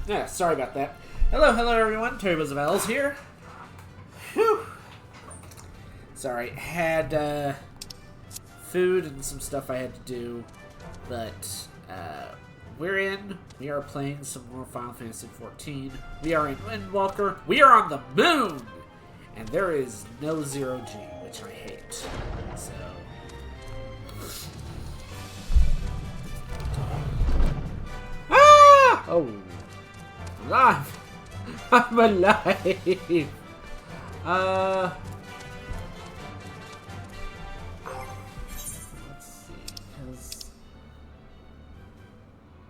Yeah, sorry about that. Hello everyone. Terry Elves here. Whew. Sorry, had food and some stuff I had to do, but we are playing some more Final Fantasy XIV. We are in Moonwalker. We are on the moon, and there is no zero-G, which I hate. So. Ah! Oh. I'm alive! I'm alive! Let's see.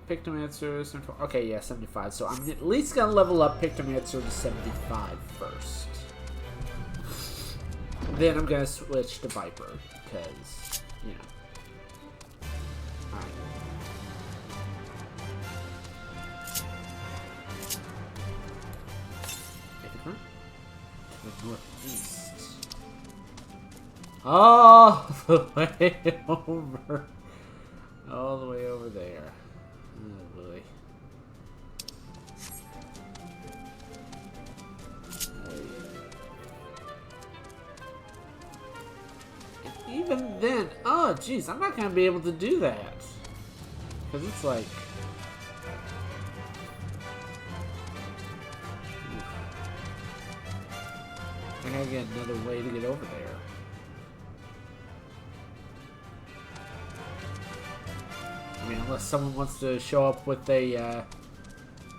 Pictomancer, okay, yeah, 75. So I'm at least gonna level up Pictomancer to 75 first. Then I'm gonna switch to Viper, because, you know. Alright. The northeast. All the way over. All the way over there. Oh boy. And even then, oh jeez, I'm not gonna be able to do that. Because it's like... I gotta get another way to get over there. I mean, unless someone wants to show up with a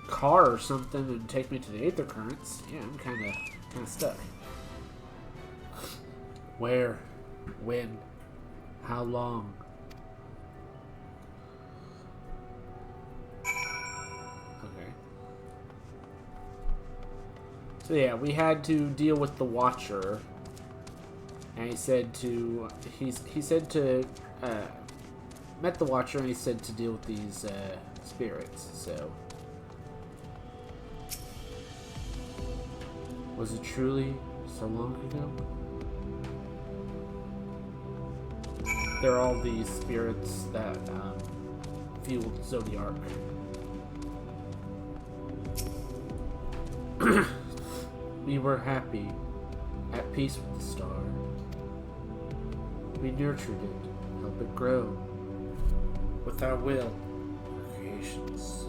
car or something and take me to the Aether Currents, yeah, I'm kind of stuck. Where? When? How long? So yeah, we had to deal with the Watcher, and he said to met the Watcher, and he said to deal with these spirits. So was it truly so long ago? They're all these spirits that fueled Zodiark. We were happy, at peace with the star. We nurtured it, helped it grow. With our will, our creations.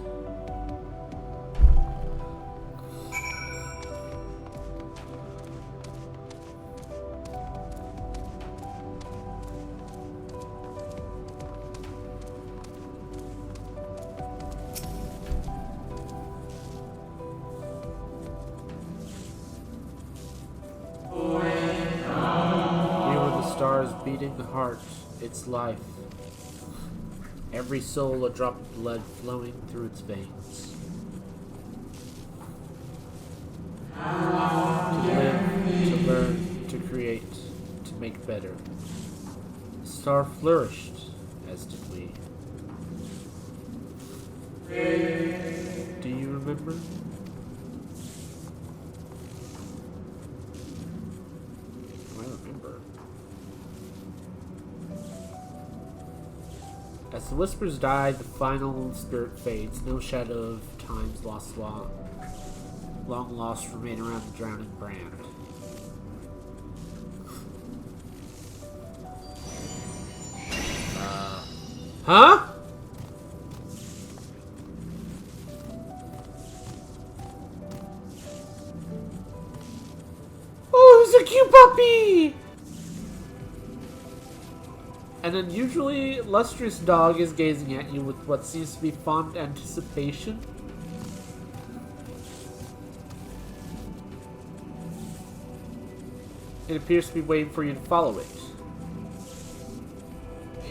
Stars beating the heart, its life. Every soul a drop of blood flowing through its veins. To live, to learn, to create, to make better. The star flourished, as did we. Do you remember? As the whispers die, the final spirit fades. No shadow of time's lost long lost remain around the drowning brand. Huh? Oh, it's a cute puppy! An unusually lustrous dog is gazing at you with what seems to be fond anticipation. It appears to be waiting for you to follow it.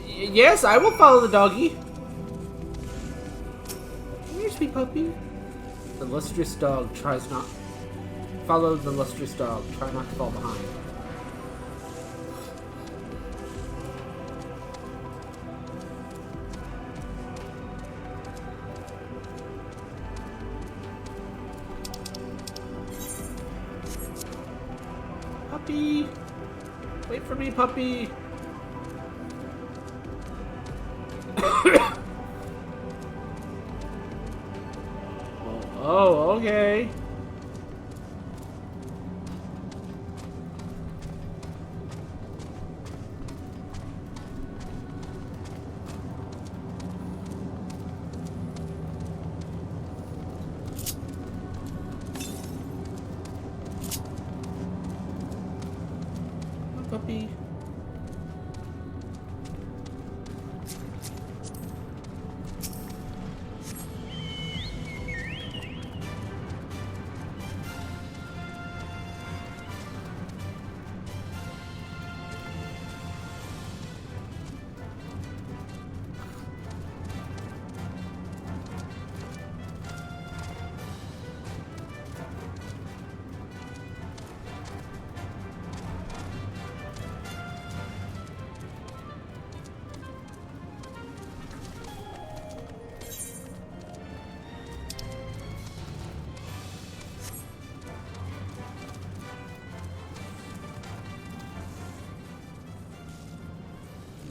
Yes, I will follow the doggy. Come here, sweet puppy. The lustrous dog tries not... Follow the lustrous dog. Try not to fall behind. Puppy! Wait for me, puppy! Oh, okay. Puppy.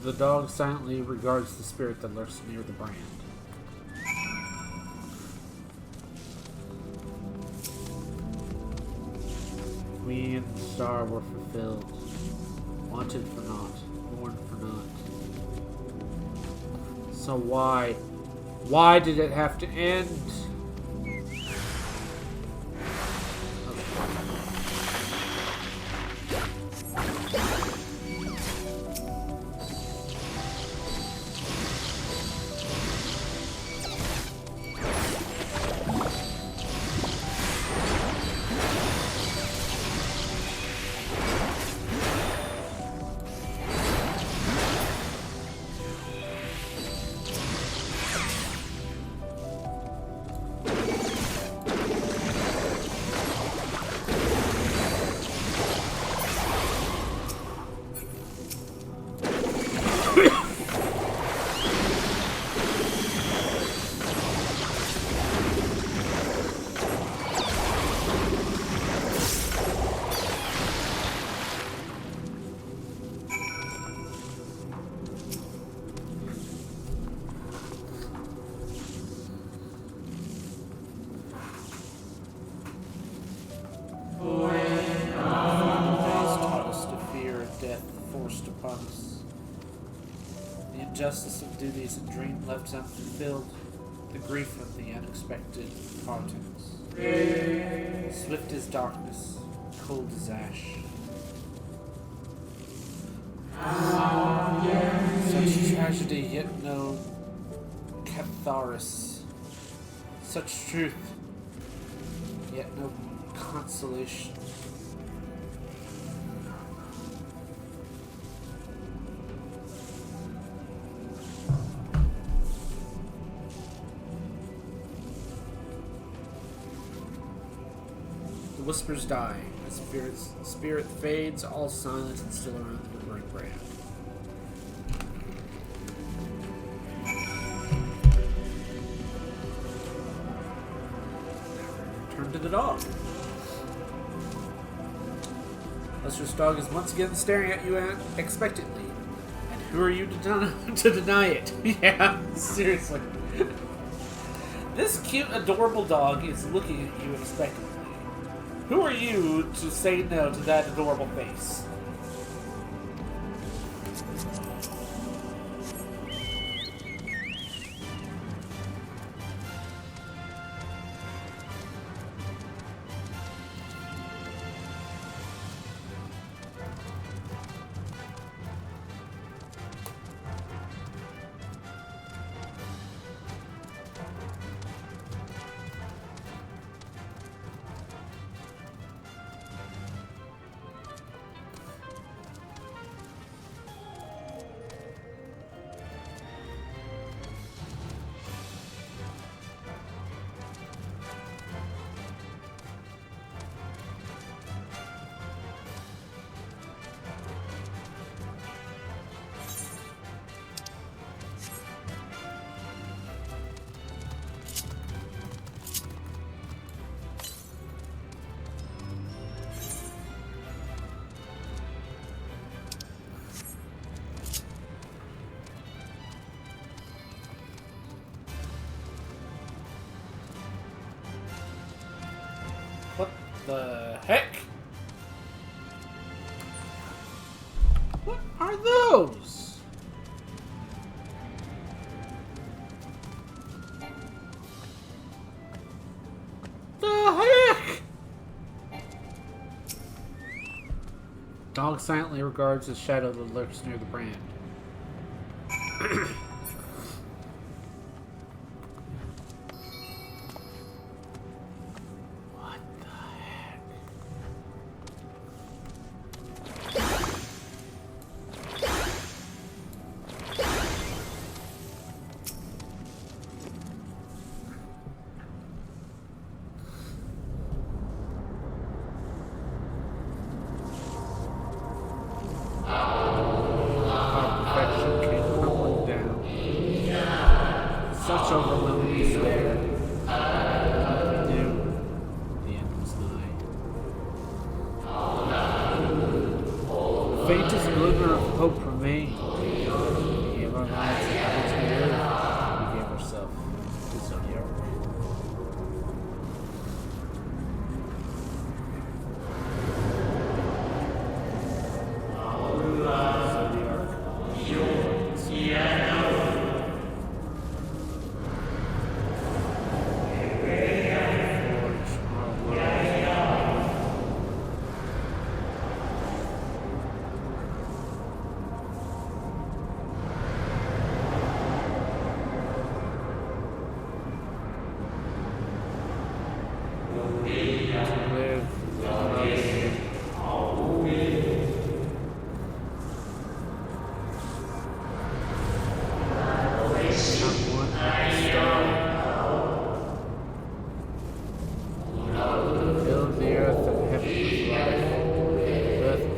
The dog silently regards the spirit that lurks near the brand. We and the star were fulfilled. Wanted for naught. Born for naught. So why? Why did it have to end? Justice of duties and dream left unfulfilled, the grief of the unexpected partings. Swift as darkness, cold as ash. Such tragedy, yet no catharsis. Such truth, yet no consolation. The whispers die. The spirit fades, all silent and still around the quivering brand. Turn to the dog. Lustrous dog is once again staring at you expectantly. And who are you to deny it? Yeah, seriously. This cute, adorable dog is looking at you expectantly. Who are you to say no to that adorable face? the heck? What are those? The heck? Dog silently regards the shadow that lurks near the brand. Such overwhelming despair. What we knew the end was nigh. The faintest glimmer of hope remained. We gave our lives a battle to the earth. We gave ourselves to Zodiac.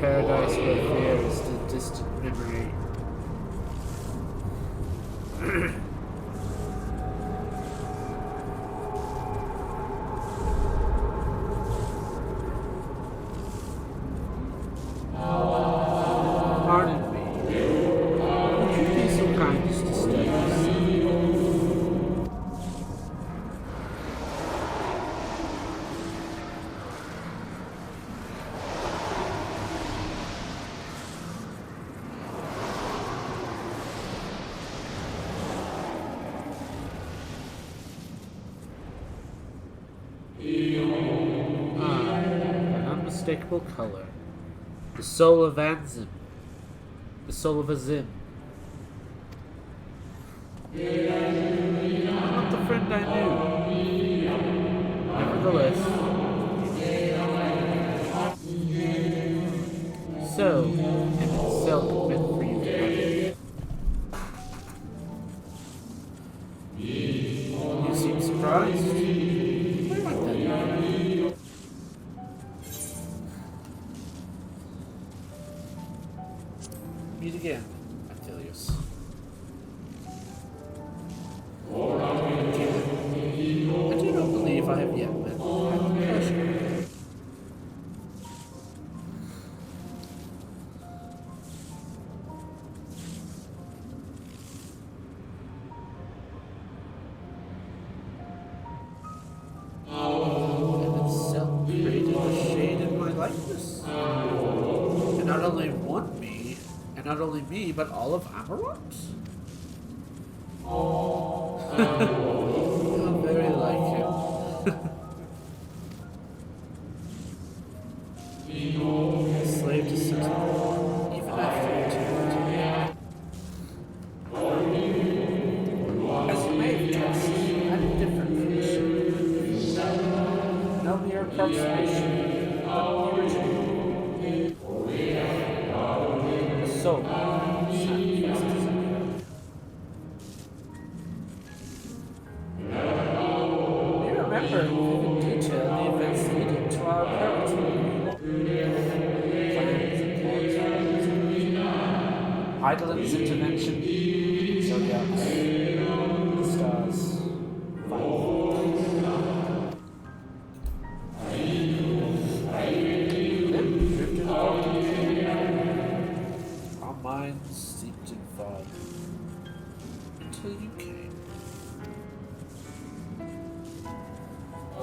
Paradise where fear is the distant memory. Pardon me. Would you be so kind as to step aside? An unmistakable color. The soul of Anzim. The soul of Azim. Not the friend I knew. Nevertheless. So, in itself meant for you to have. You seem surprised. Meet again, Antilius. I do not believe I have yet met the pleasure. And itself created a shade in my likeness. And not only one me, and not only me, but all of Amarant? I'm very like him. Slave to sentiment, even after eternity. As you may have guessed, I had a different creation. No mere approximation, but the original. The soul. Remember in detail the events leading to our purgatory. Plans and plans. Heidelin's intervention. Zodiacs. The stars. Then drifted along. Our minds steeped in fog. Until you came. I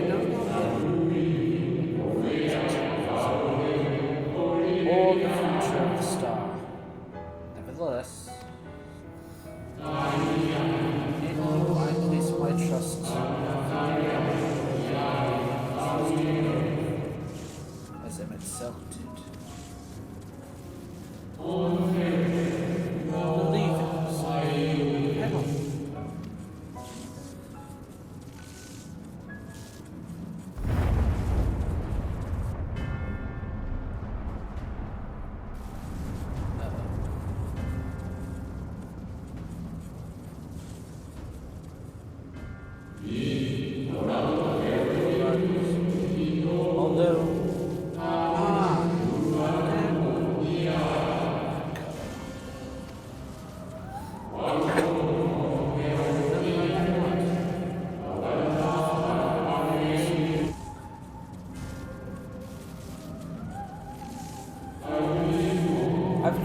know you well.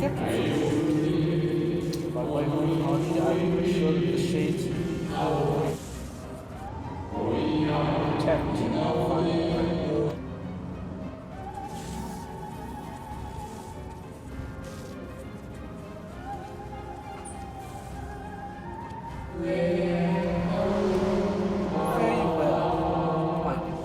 kept your food. By way of apology, I will make sure that the shades protect you. Very well. Mind you.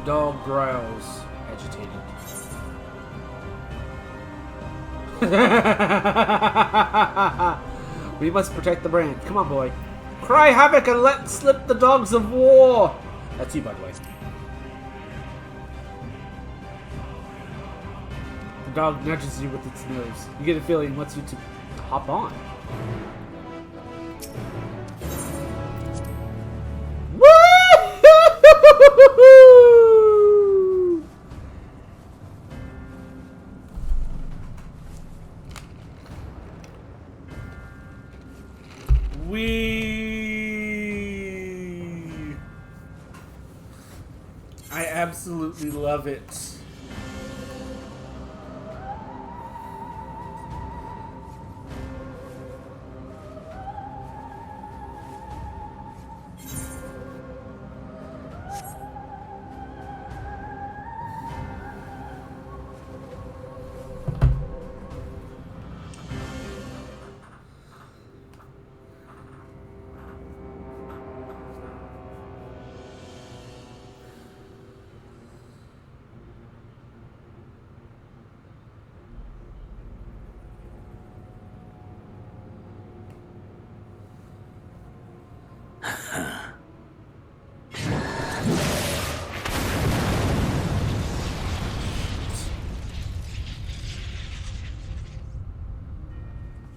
Dog growls, agitated. We must protect the brand. Come on, boy. Cry havoc and let slip the dogs of war. That's you, by the way. The dog nudges you with its nose. You get a feeling it wants you to hop on. I absolutely love it.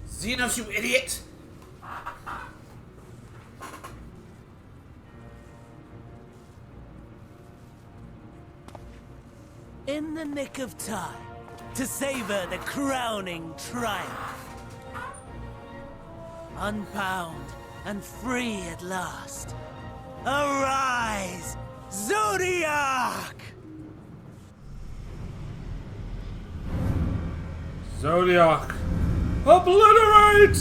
Xenos, you idiot! In the nick of time to savor the crowning triumph. Unbound and free at last. Arise, Zodiac! Zodiac! Obliterate!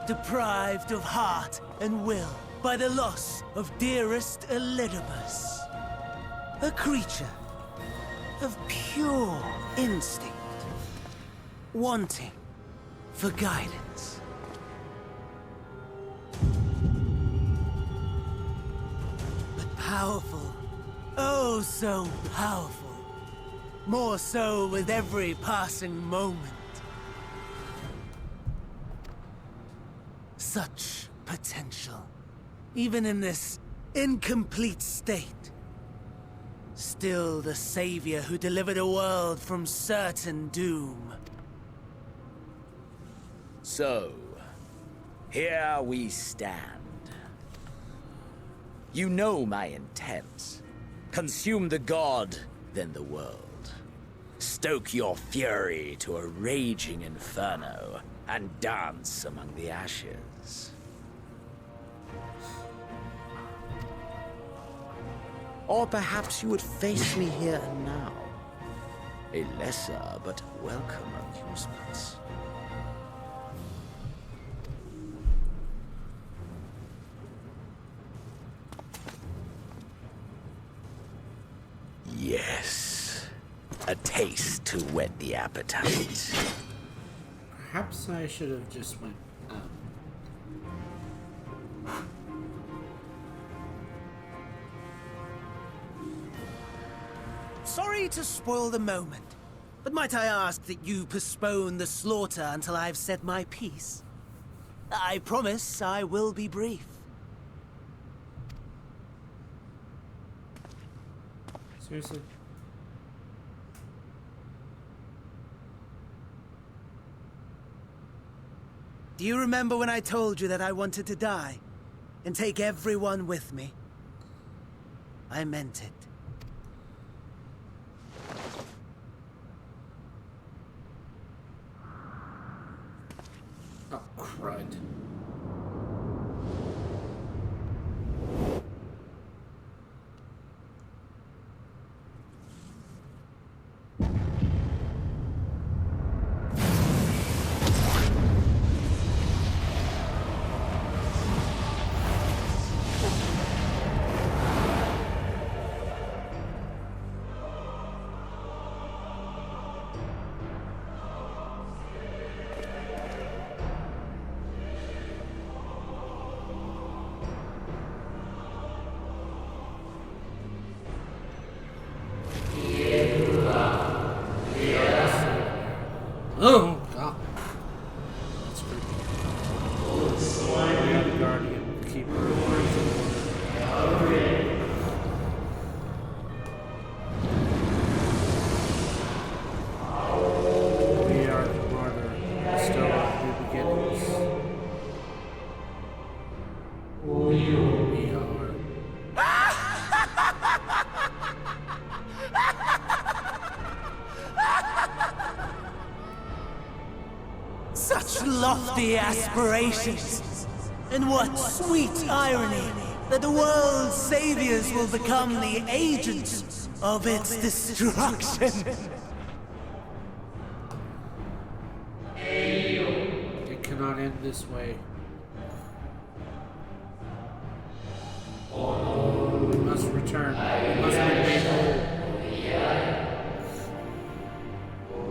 Deprived of heart and will by the loss of dearest Elidibus. A creature of pure instinct, wanting for guidance. But powerful, oh so powerful, more so with every passing moment. Such potential, even in this incomplete state. Still the savior who delivered a world from certain doom. So, here we stand. You know my intent. Consume the god, then the world. Stoke your fury to a raging inferno, and dance among the ashes. Or perhaps you would face me here and now. A lesser but welcome amusement. Yes. A taste to whet the appetite. Perhaps I should have just went. Sorry to spoil the moment, but might I ask that you postpone the slaughter until I've said my piece? I promise I will be brief. Seriously? Do you remember when I told you that I wanted to die and take everyone with me? I meant it. Oh, crud. Oh, God. That's creepy. We are the guardian, keeper of We are the martyr, bestower of new beginnings. We are. Such lofty aspirations! And what sweet irony that the world's saviors will become the agents of its destruction! It cannot end this way. We must return. We must be made whole.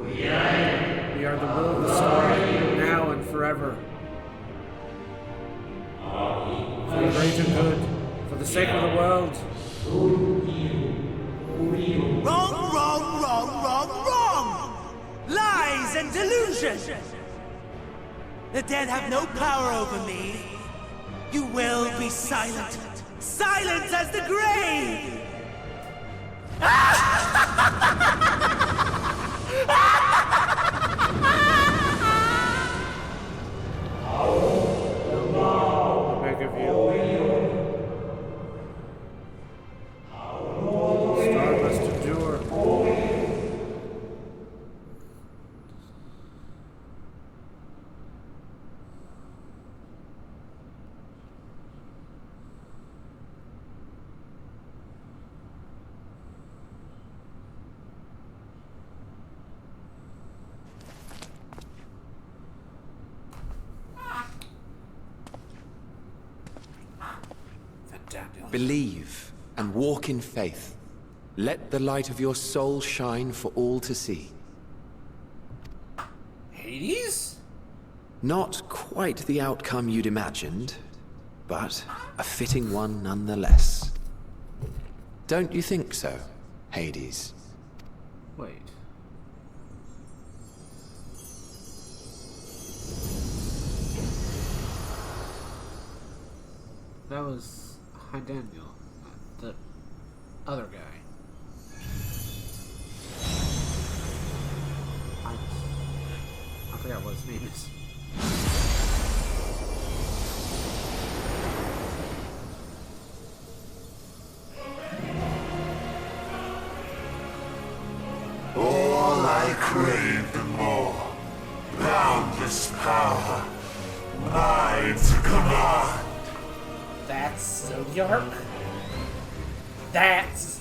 We are the will of the star, now and forever. For the greater good, for the sake of the world. Wrong, wrong, wrong, wrong, wrong! Lies and delusion! The dead have no power over me. You will be silent. Silent as the grave! I beg of you. The star must endure. Believe and walk in faith. Let the light of your soul shine for all to see. Hades? Not quite the outcome you'd imagined, but a fitting one nonetheless. Don't you think so, Hades? Wait. That was High Daniel, the other guy. I forgot what his name is. All I craved and more. Boundless power. Mine to command. That's Zodiark? That's...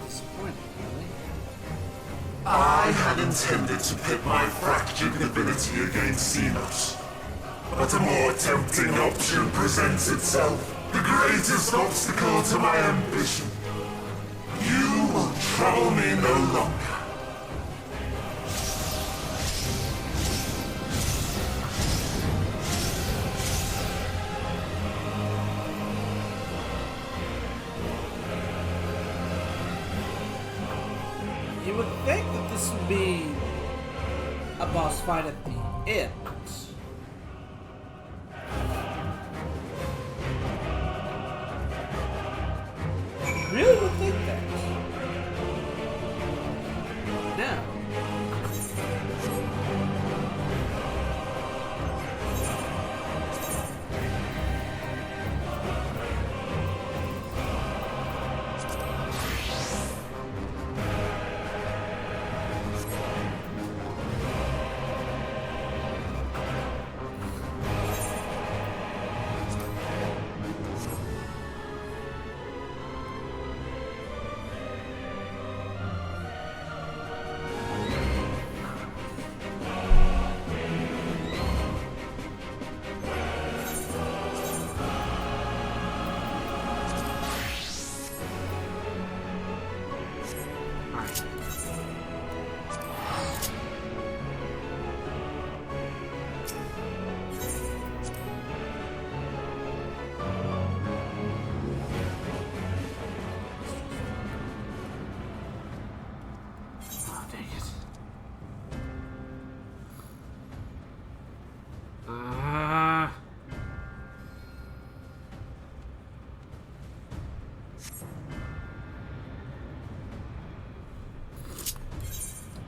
disappointing, really. I had intended to pit my fractured divinity against Xenos. But a more tempting option presents itself. The greatest obstacle to my ambition. You will trouble me no longer. You would think that this would be a boss fight at the end. Really would think that. No.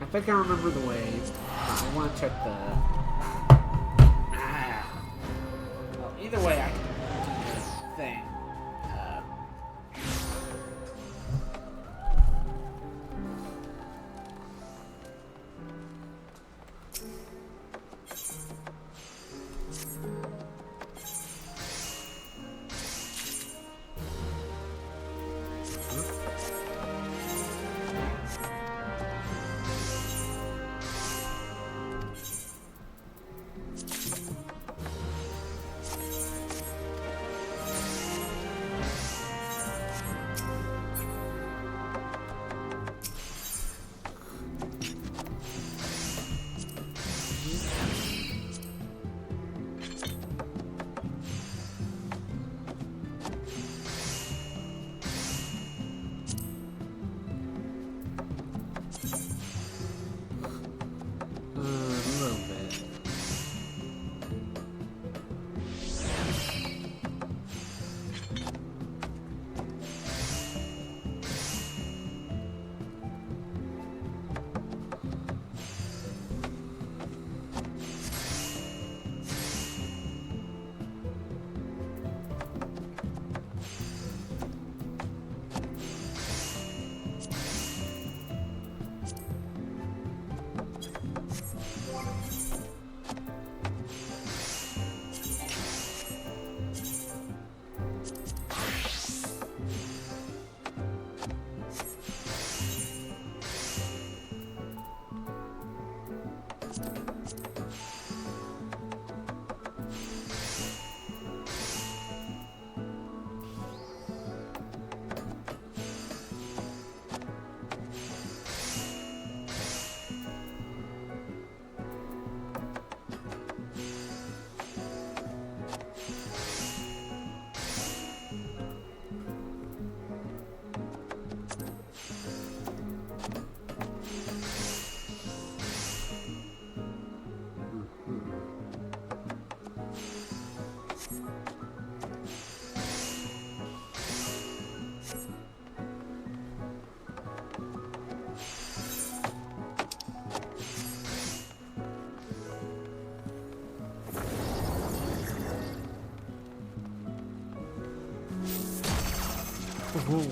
I think I remember the ways. I want to check the... Well, either way, I can do this thing. Ooh.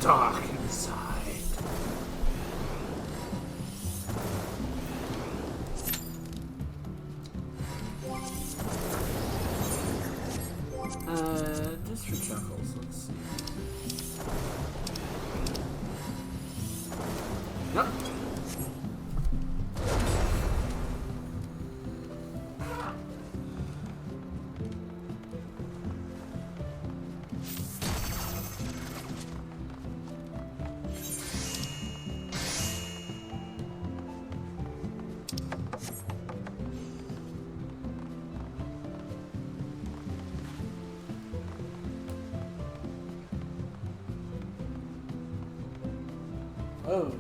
dark inside. Just for chuckles, let's see. Nope. Oh.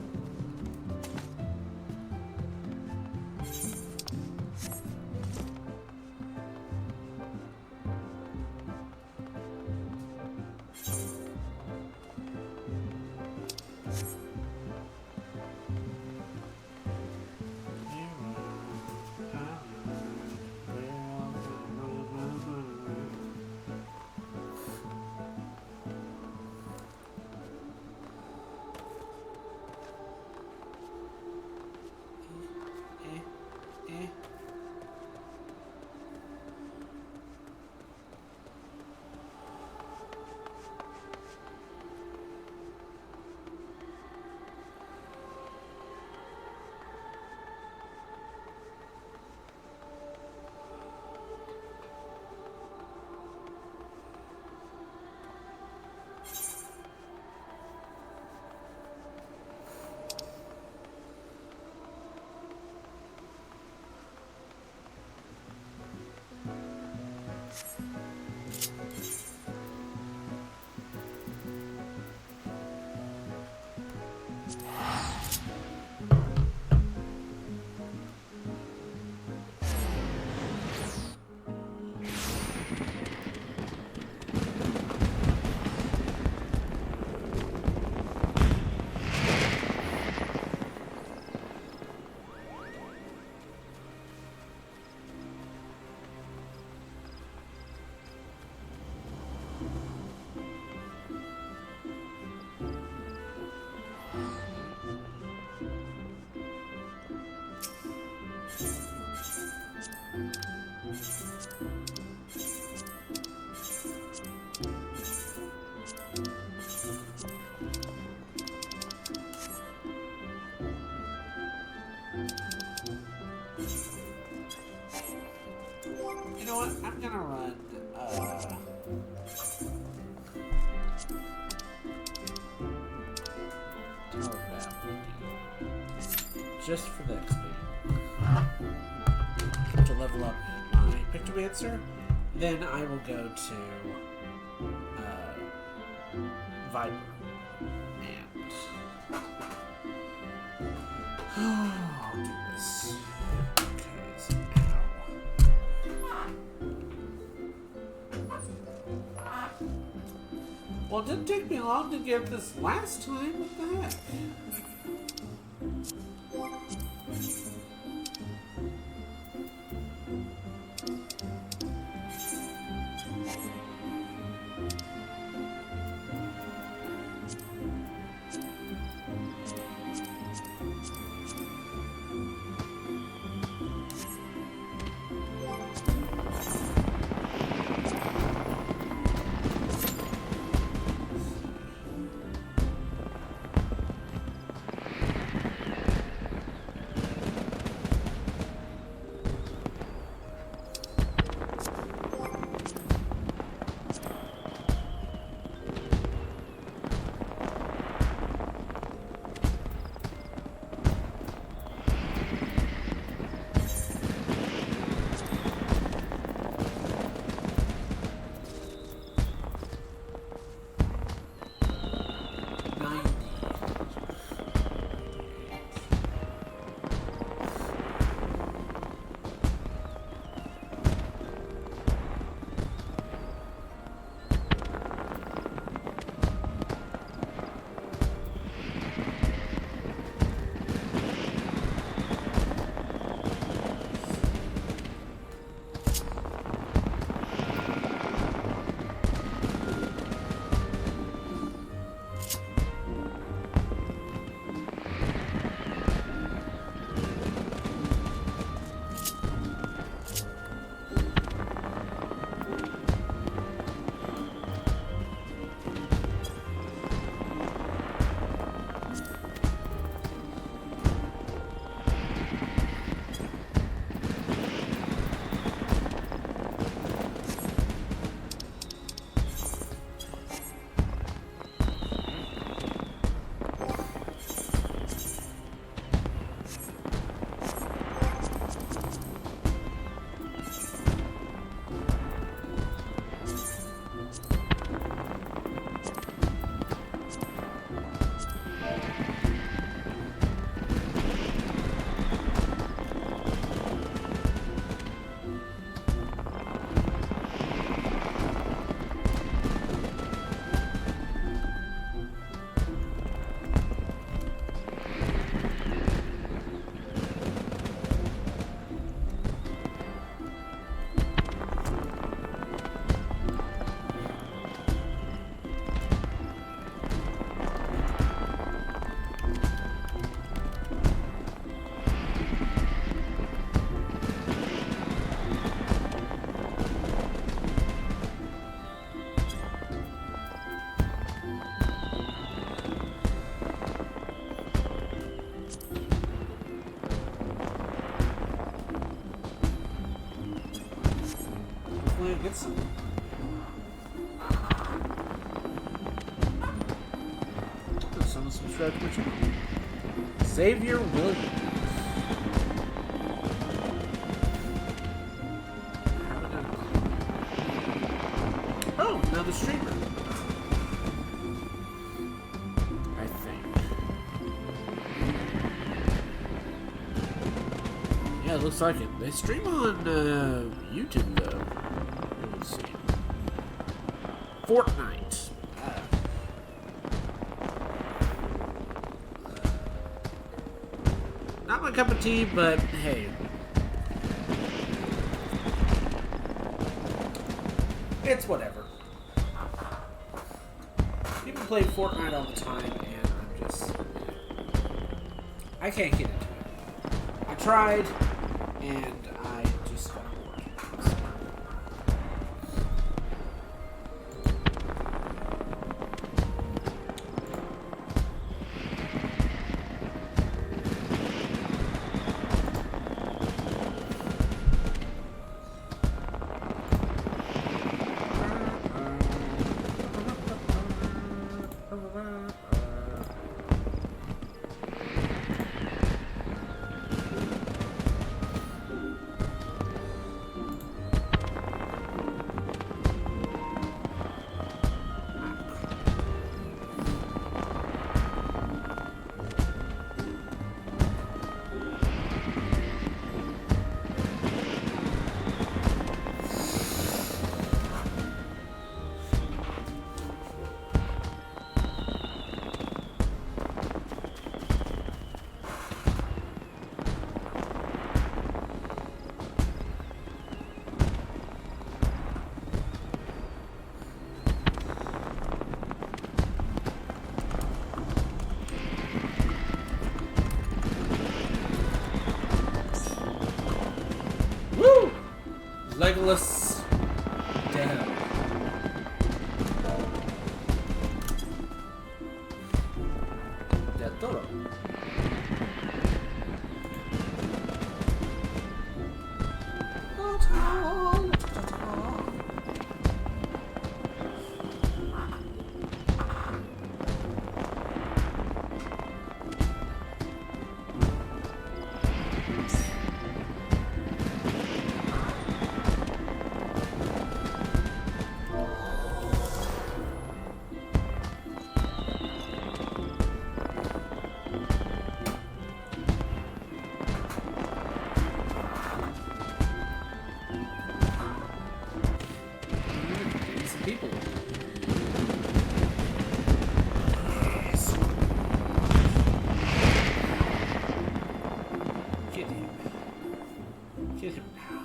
You know what? I'm gonna run, just for the XP. To level up my Pictomancer. Then I will go to, Viper. And I'll do this. Okay, so ow. Well, it didn't take me long to get this last time. What the heck? It's someone subscribed to my channel. Xavier Williams. Oh, another streamer. I think. Yeah, it looks like it. They stream on YouTube though. Let's see. Fortnite. Not my cup of tea, but hey. It's whatever. People play Fortnite all the time, and I'm just... I can't get into it. I tried, and I just got bored. So. Legolas down. Del Toro. People. Yes. Get him. Get him now.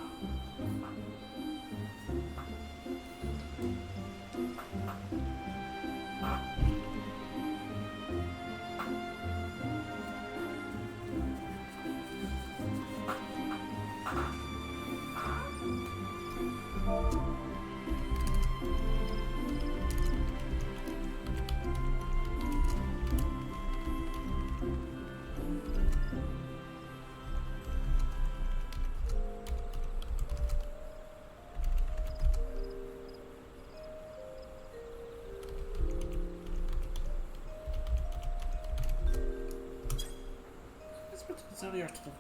It's only intimidating.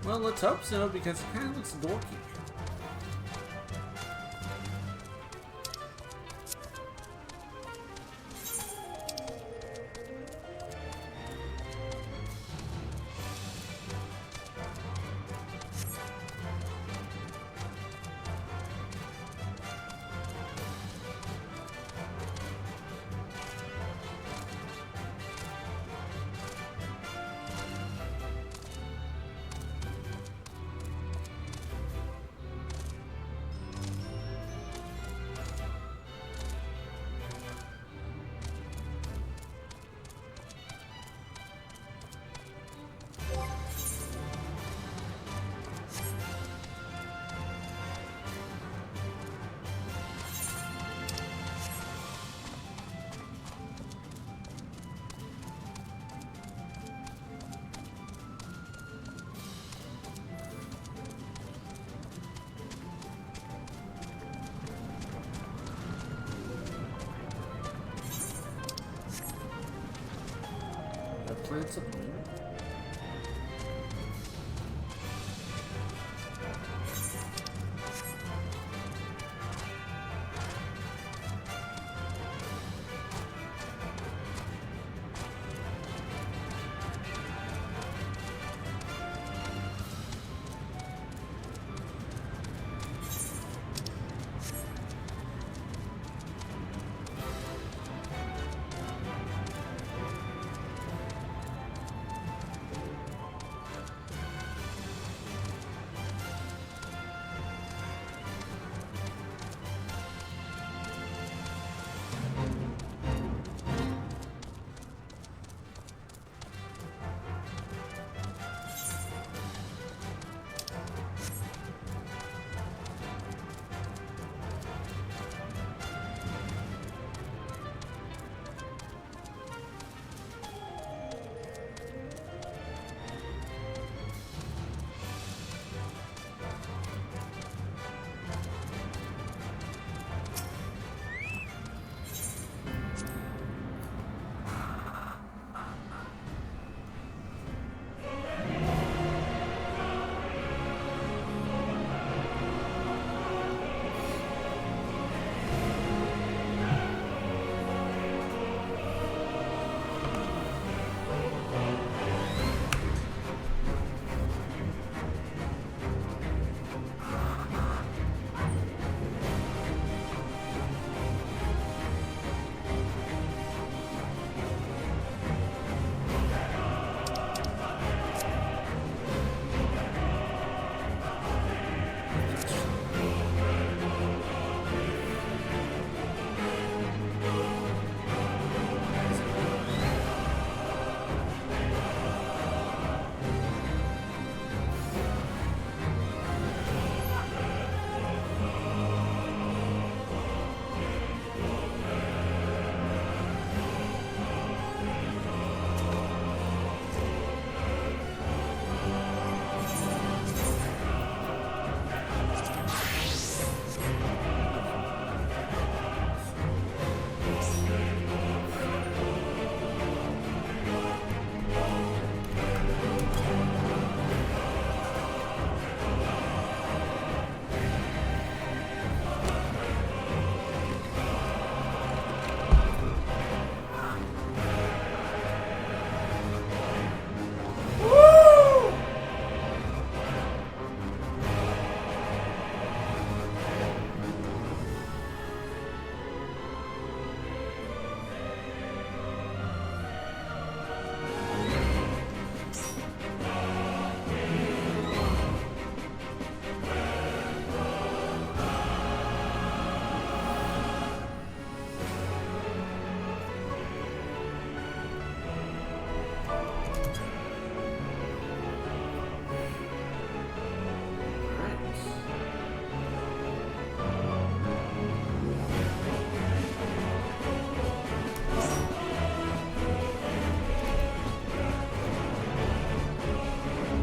Well, let's hope so, because it kind of looks dorky. it's annoying.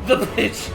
The bitch!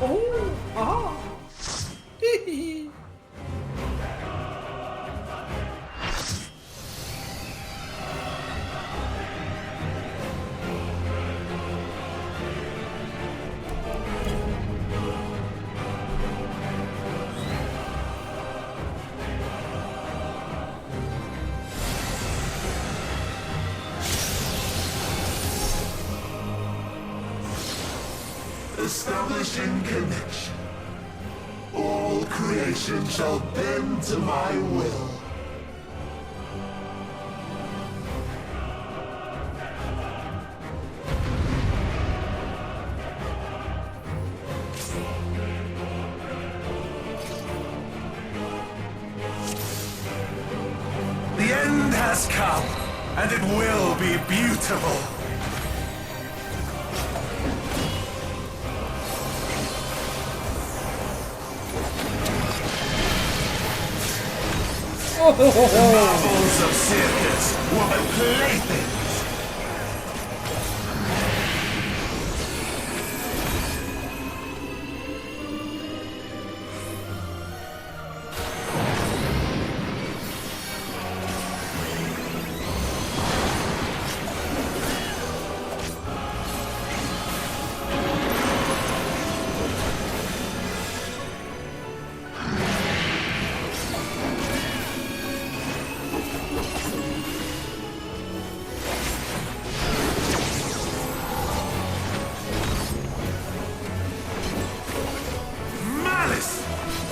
Oh, aha. Establishing connection. All creation shall bend to my will. The end has come, and it will be beautiful. Marvels of circus were but playthings.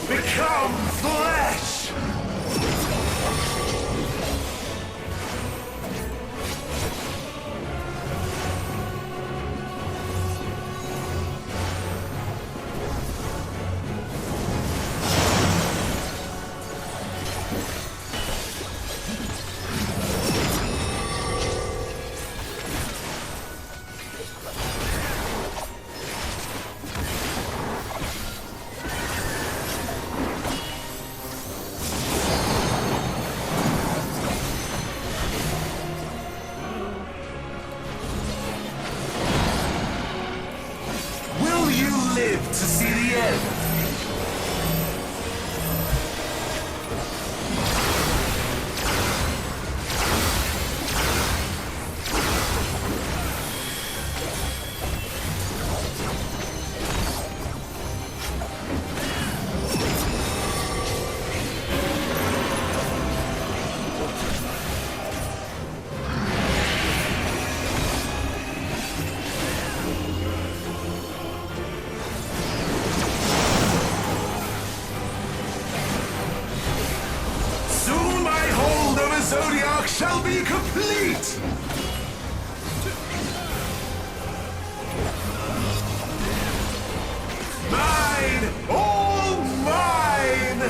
Become flesh! Live to see the end. Zodiac shall be complete! Mine! All mine!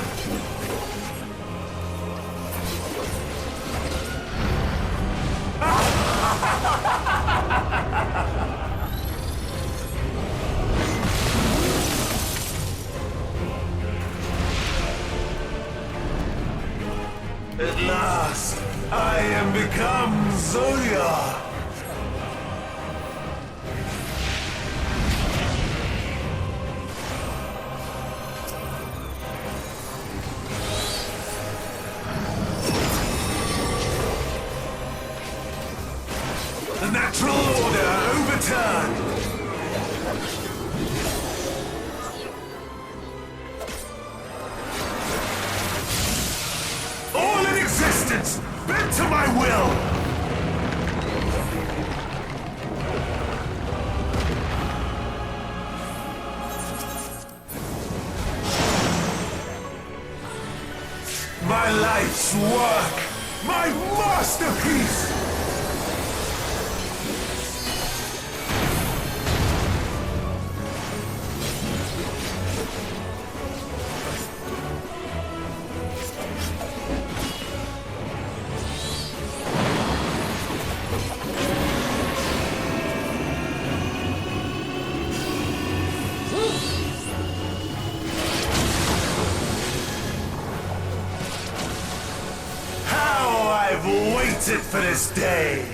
At last, I am become Zodiac! The natural order overturned! All in existence, bent to my will! My life's work! My masterpiece! I've waited for this day!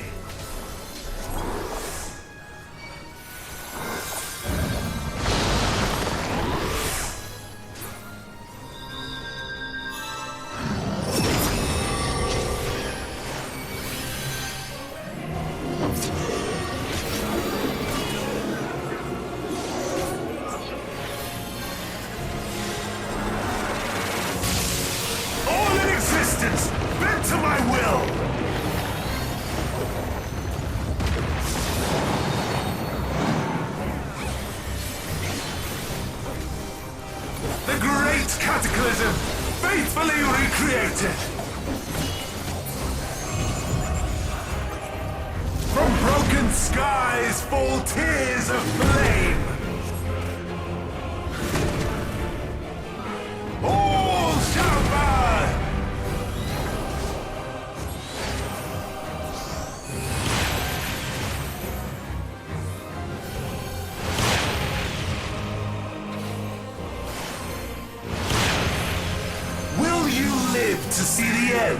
my will! The great cataclysm, faithfully recreated! From broken skies fall tears of flame! All shall burn! Will you live to see the end?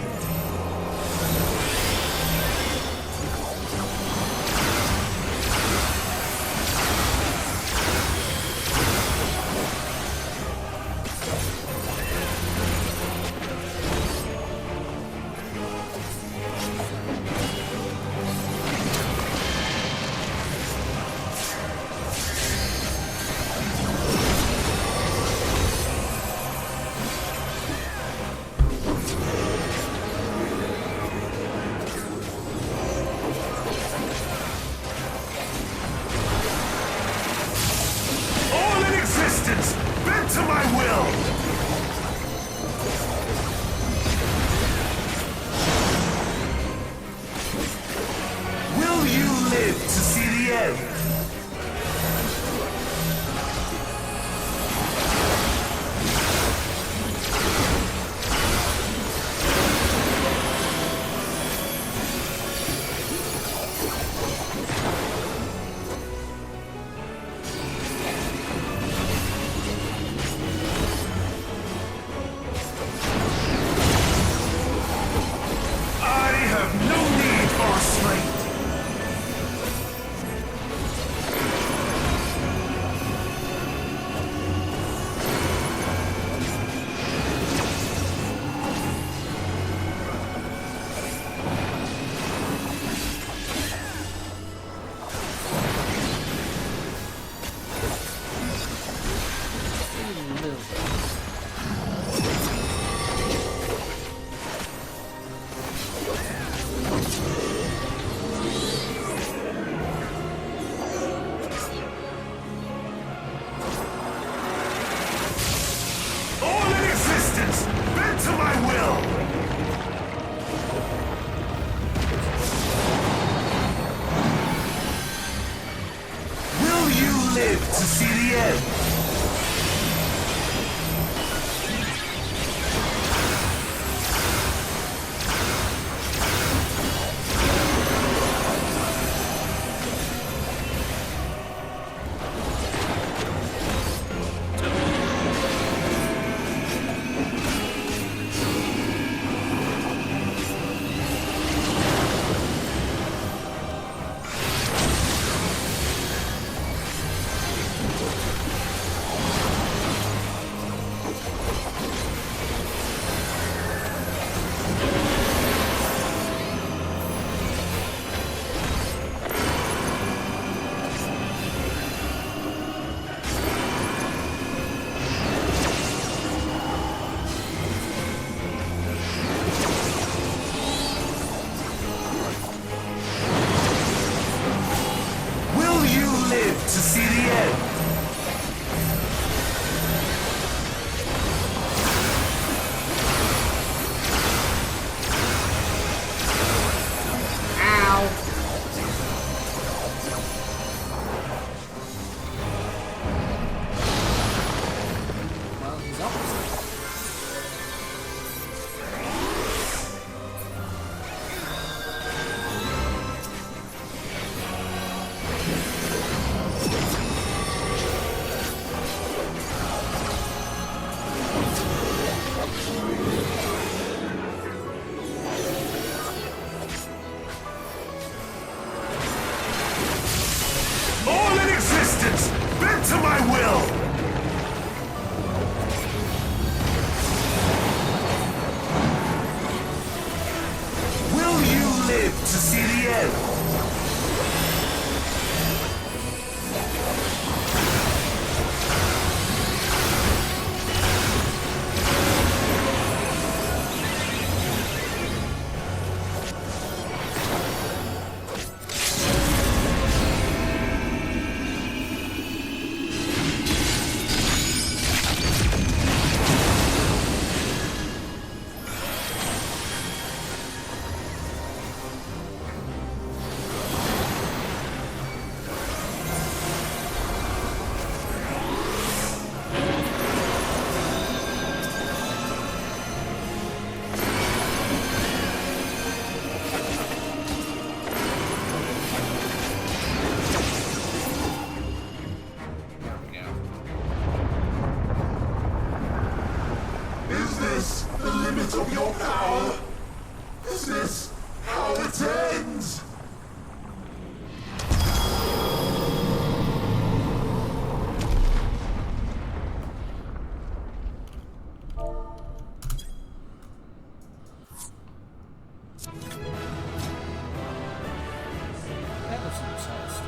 Bent to my will! Will you live to see the end? Bent to my will! Will you live to see the end? To see the end. Well, he's almost there. Bent to my will! Will you live to see the end? Is this the limit of your power? Is this how it ends? That was some size.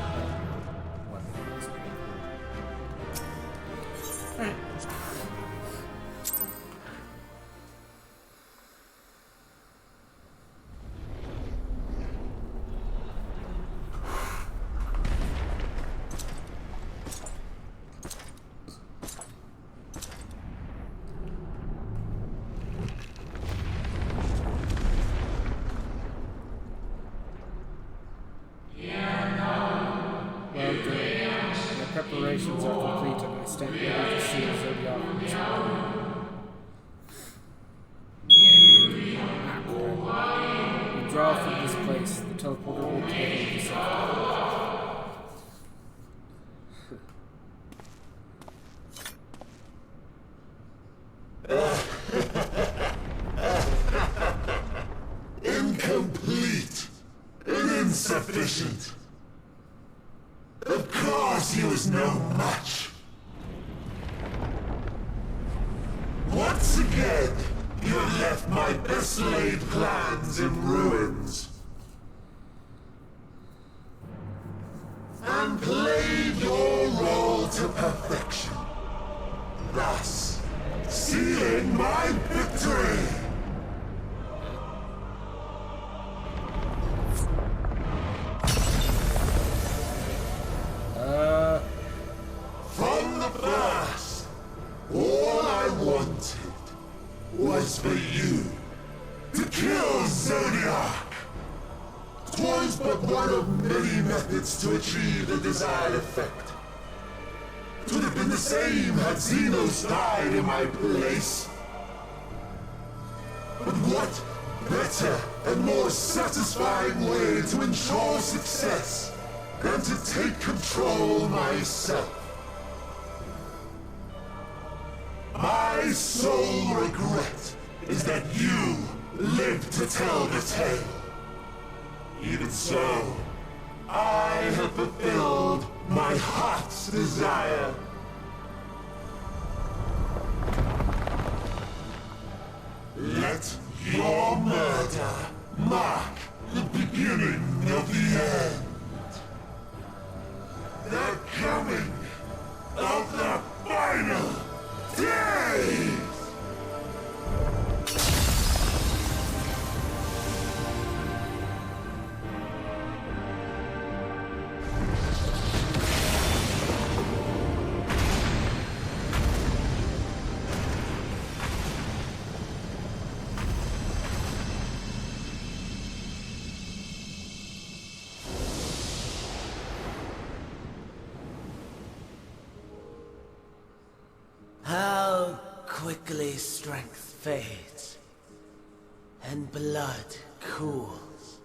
Alright. Well, the preparations are complete and I stand ready to see Zodiac. Withdraw from this place. The teleporter will take you to safety. Incomplete and insufficient. Of course he was no match. Once again, you have left my best laid plans in ruins. And played your role to perfection. Thus, sealing my victory. From the first, all I wanted was for you to kill Zodiac. 'Twas but one of many methods to achieve the desired effect. 'Twould have been the same had Xenos died in my place. But what better and more satisfying way to ensure success than to take control myself? My sole regret is that you lived to tell the tale. Even so, I have fulfilled my heart's desire. Let your murder mark the beginning of the end. The coming of the final days! How quickly strength fades and blood cools.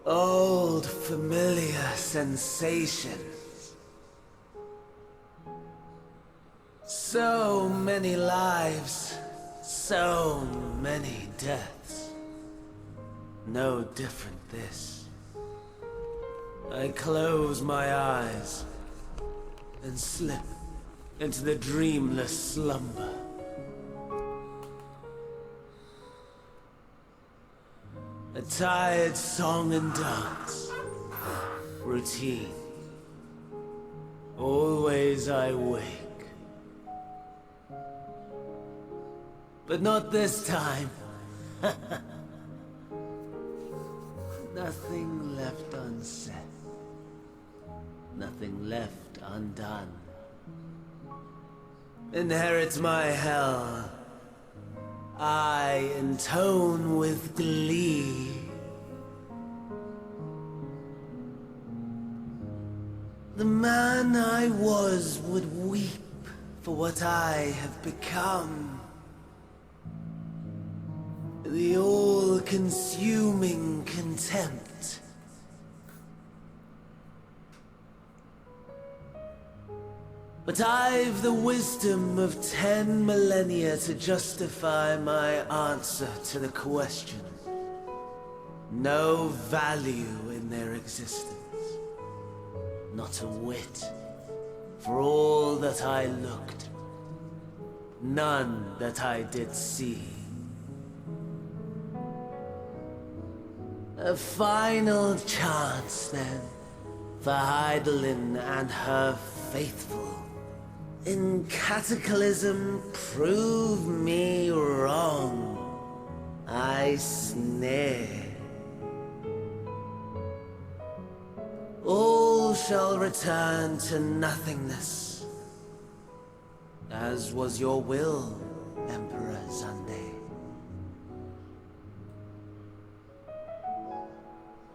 Old familiar sensations. So many lives, so many deaths. No different this. I close my eyes and slip into the dreamless slumber. A tired song and dance. Routine. Always I wake. But not this time. Nothing left unsaid. Nothing left undone. Inherit my hell. I intone with glee. The man I was would weep for what I have become. The all-consuming contempt. But I've the wisdom of 10 millennia to justify my answer to the question. No value in their existence. Not a whit. For all that I looked. None that I did see. A final chance, then, for Heidelin and her faithful. In Cataclysm, prove me wrong. I sneer. All shall return to nothingness, as was your will, Emperor Sunday.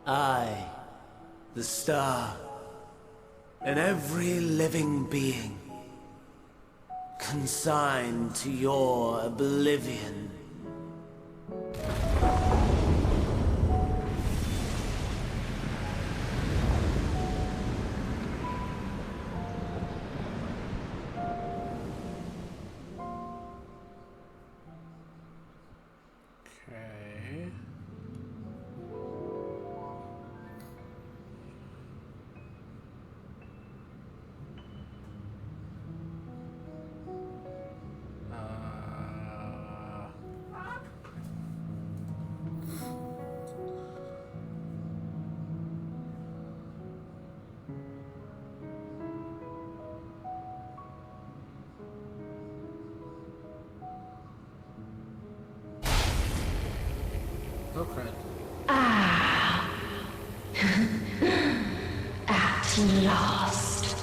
I, the star, and every living being, consigned to your oblivion. Okay. Oh, crap. At last.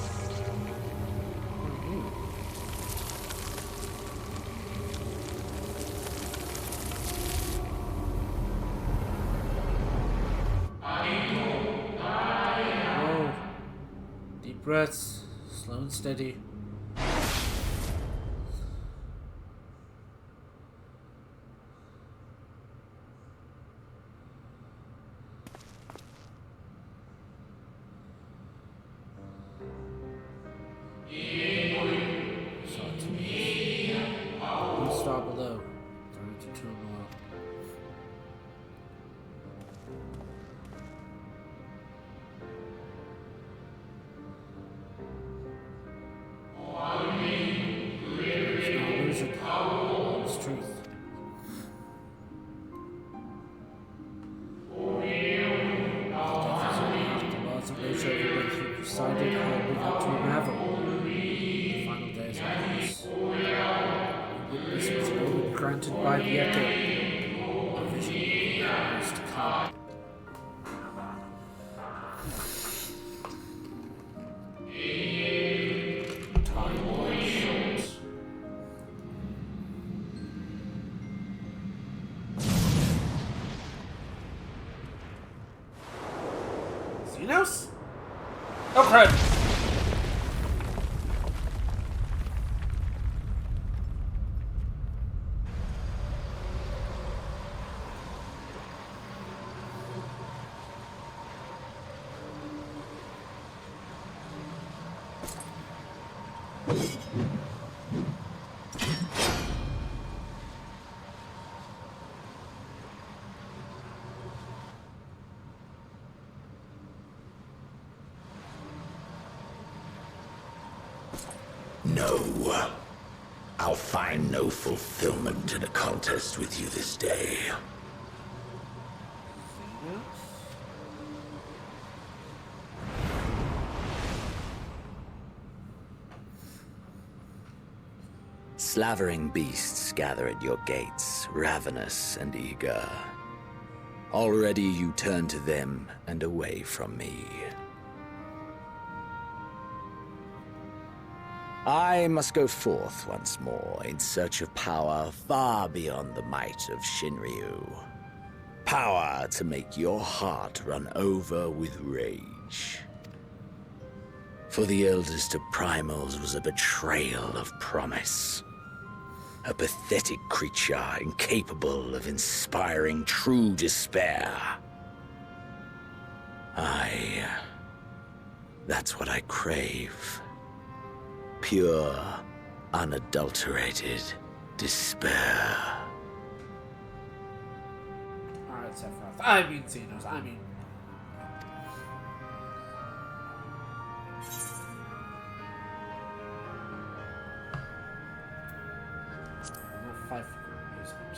Oh. Deep breaths, slow and steady. Star below. Through to turmoil. There's no illusion. It's truth. The laws of nature over which you presided are begun to unravel. The final days are close. This was only granted by the echo. A vision is to come. Time short. Xenos? Oh crap! No. I'll find no fulfillment in a contest with you this day. Slavering beasts gather at your gates, ravenous and eager. Already you turn to them and away from me. I must go forth once more in search of power far beyond the might of Shinryu. Power to make your heart run over with rage. For the eldest of primals was a betrayal of promise. A pathetic creature incapable of inspiring true despair. That's what I crave. Pure, unadulterated despair. Alright, Sephiroth. I mean Xenos. I mean... Not 5 amusement.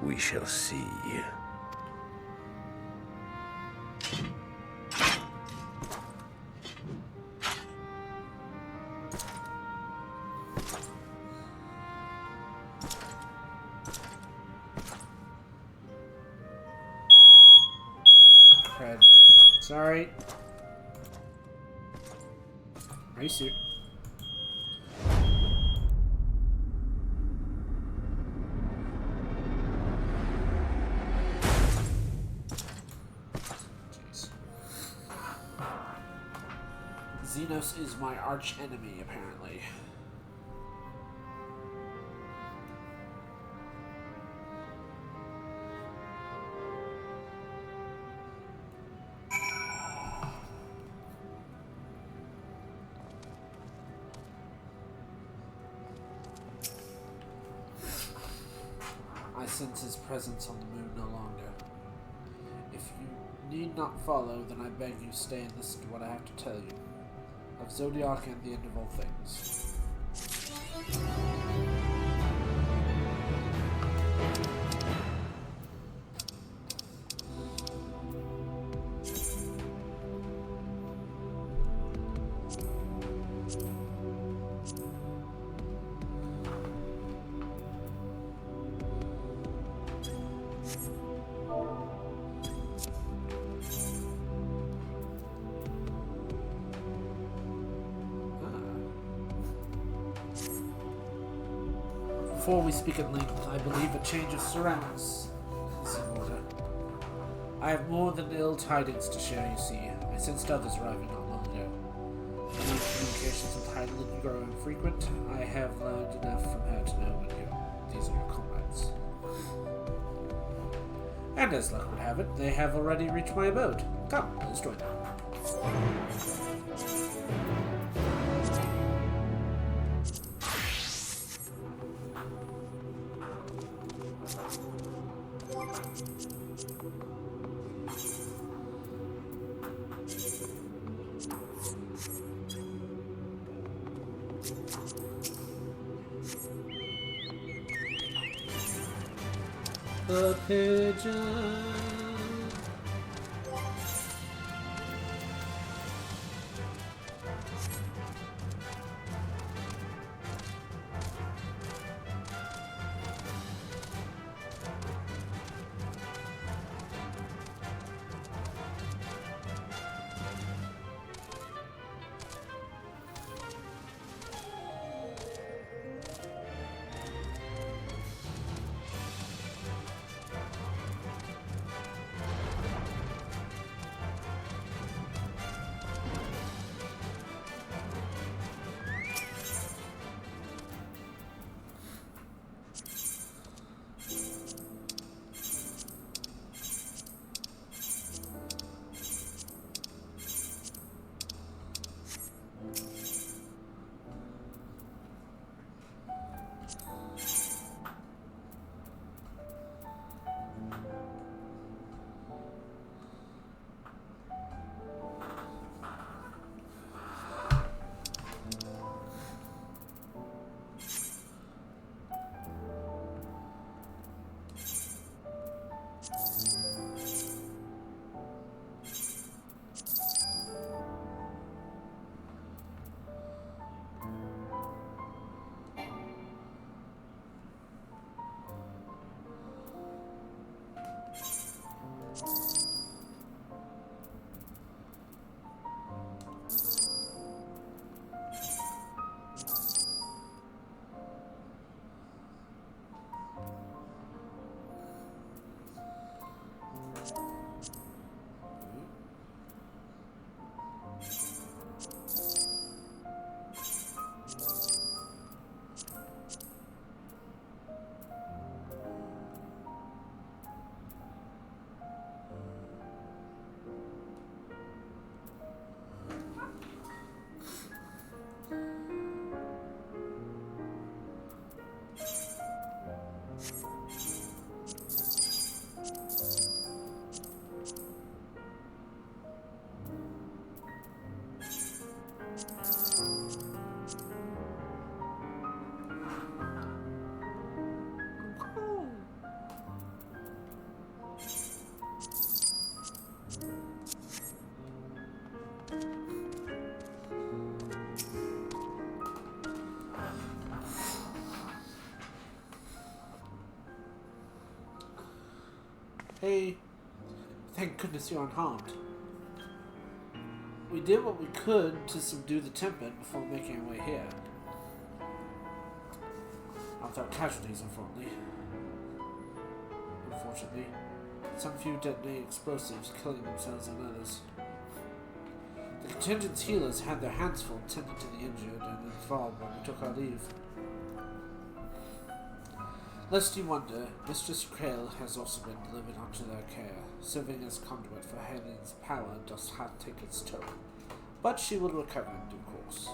We shall see. Fred. Sorry. Are you serious? Xenos is my arch enemy, apparently. I sense his presence on the moon no longer. If you need not follow, then I beg you stay and listen to what I have to tell you. Of Zodiac and the end of all things. Before we speak at length, I believe a change of surroundings is in order. I have more than ill tidings to share, you see. I sensed others arriving not long ago. Many communications with Hydaelyn grow infrequent. I have learned enough from her to know when these are your comrades. And as luck would have it, they have already reached my abode. Come, let's join them. The pigeon. okay? Thank goodness you're unharmed. We did what we could to subdue the Tempest before making our way here. Not without casualties, unfortunately. Some few detonate explosives, killing themselves and others. The contingent's healers had their hands full tending to the injured and involved when we took our leave. Lest you wonder, Mistress Krail has also been delivered onto their care, serving as conduit for Helene's power does have take its toll. But she will recover in due course.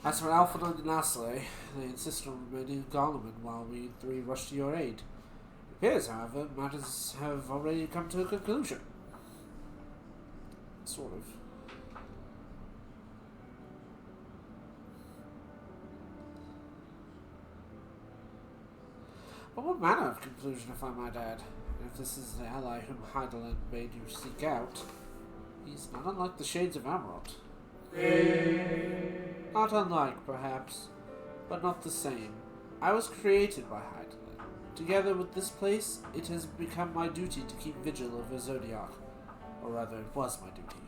As for Alpha and Nasle, they insist on remaining in Garlemald while we three rush to your aid. It appears, however, matters have already come to a conclusion. Sort of. But what manner of conclusion, if I might add? And if this is the ally whom Heidelin bade you seek out, he's not unlike the Shades of Amarot. Not unlike, perhaps, but not the same. I was created by Heidelin. Together with this place, it has become my duty to keep vigil over Zodiac. Or rather, it was my duty.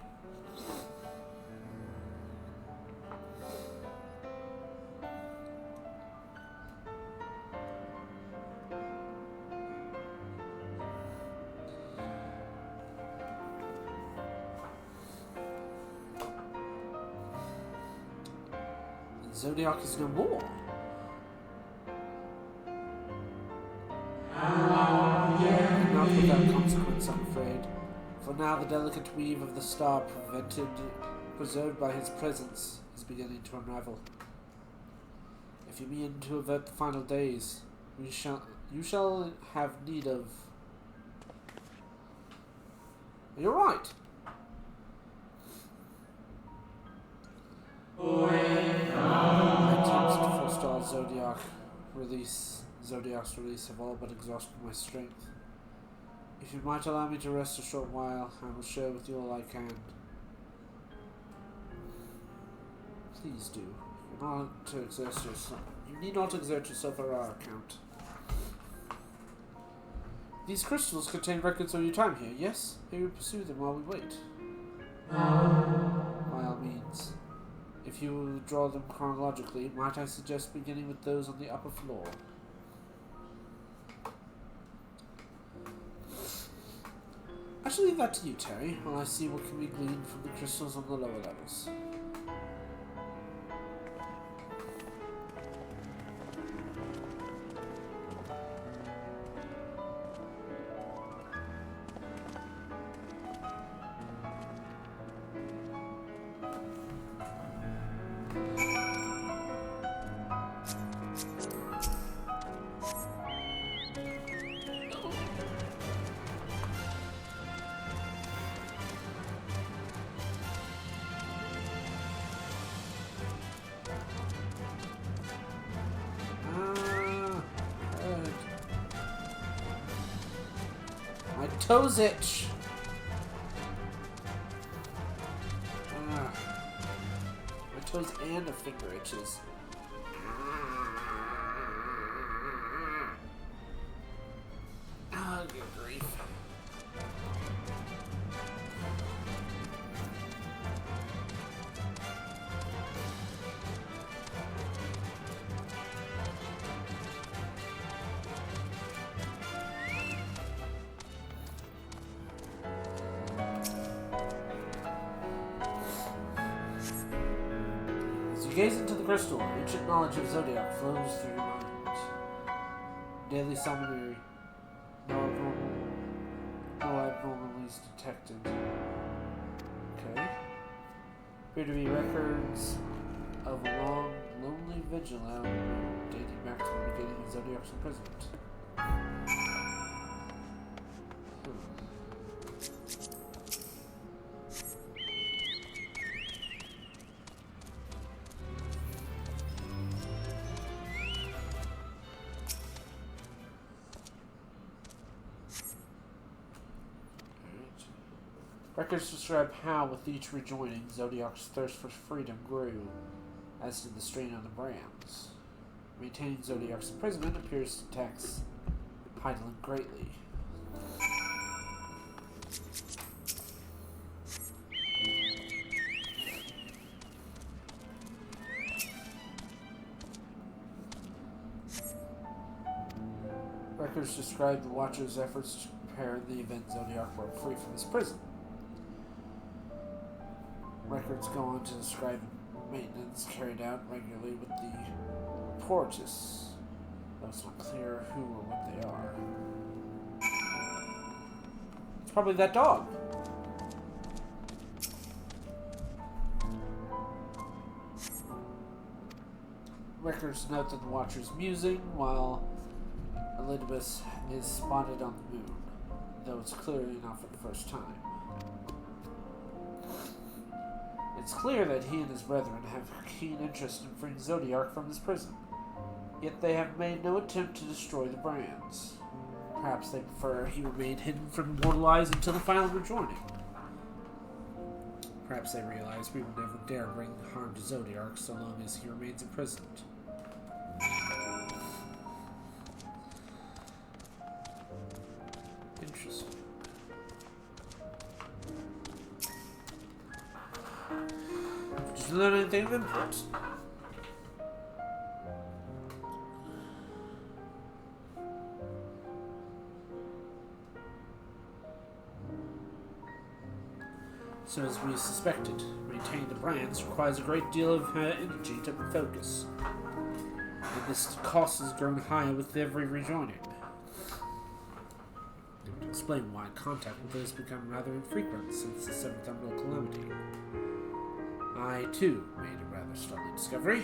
Zodiac is no more. Not without consequence, I'm afraid. For now, the delicate weave of the star preserved by his presence is beginning to unravel. If you mean to avert the final days, you shall have need of... You're right. Attempts to forestall Zodiac's release have all but exhausted my strength. If you might allow me to rest a short while, I will share with you all I can. Please do. You need not exert yourself for our account. These crystals contain records of your time here, yes? May we pursue them while we wait? By all means. If you will draw them chronologically, might I suggest beginning with those on the upper floor? I shall leave that to you, Terry, while I see what can be gleaned from the crystals on the lower levels. Toes itch. My toes and a finger itches. Oh, good grief. Gaze into the crystal. Ancient knowledge of Zodiac flows through your mind. Daily summary. No abnormalities detected. Okay. Appear to be records of a long, lonely vigil dating back to the beginning of Zodiac's imprisonment. Records describe how, with each rejoining, Zodiac's thirst for freedom grew, as did the strain on the brands. Maintaining Zodiac's imprisonment appears to tax Heidelin greatly. Records describe the Watcher's efforts to prepare the event Zodiac broke free from his prison. Records go on to describe maintenance carried out regularly with the Portus, though it's not clear who or what they are. It's probably that dog. Records note that the Watcher's musing while Elidibus is spotted on the moon, though it's clearly not for the first time. It's clear that he and his brethren have a keen interest in freeing Zodiac from his prison, yet they have made no attempt to destroy the brands. Perhaps they prefer he remain hidden from mortal eyes until the final rejoining. Perhaps they realize we will never dare bring harm to Zodiac so long as he remains imprisoned. Interesting. Did you learn anything of import? So as we suspected, maintaining the brands requires a great deal of energy to focus. And this cost has grown higher with every rejoining. It would explain why contact with us has become rather infrequent since the 7th Emerald Calamity. I, too, made a rather startling discovery.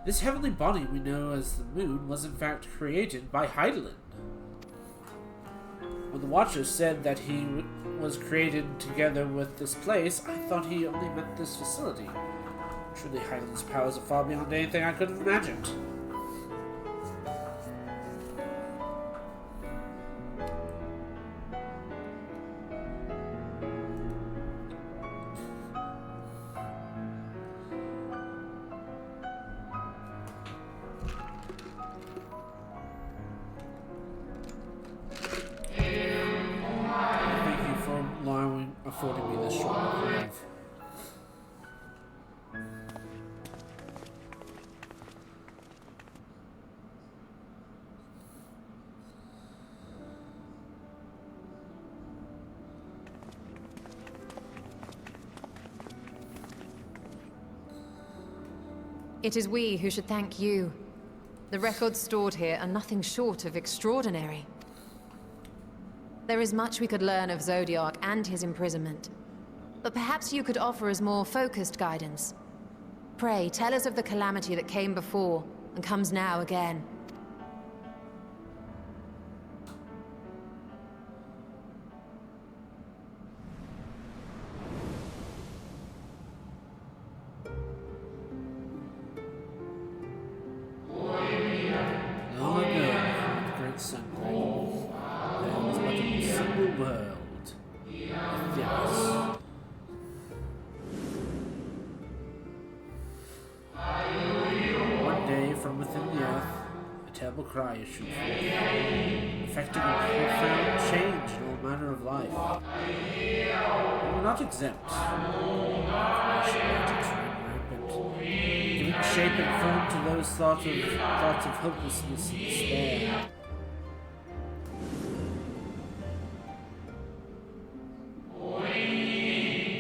This heavenly body we know as the Moon was in fact created by Heidelin. When the Watcher said that he was created together with this place, I thought he only meant this facility. Truly, Heidelin's powers are far beyond anything I could have imagined. Affording me this short reprieve. It is we who should thank you. The records stored here are nothing short of extraordinary. There is much we could learn of Zodiac and his imprisonment, but perhaps you could offer us more focused guidance. Pray, tell us of the calamity that came before, and comes now again. Long ago, the great sun dragon, there was but a single world. Yes. One day, from within the earth, a terrible cry issued forth, affecting a profound change in all manner of life. We were not exempt. Creation rampant, giving shape and form to those thoughts of hopelessness and despair.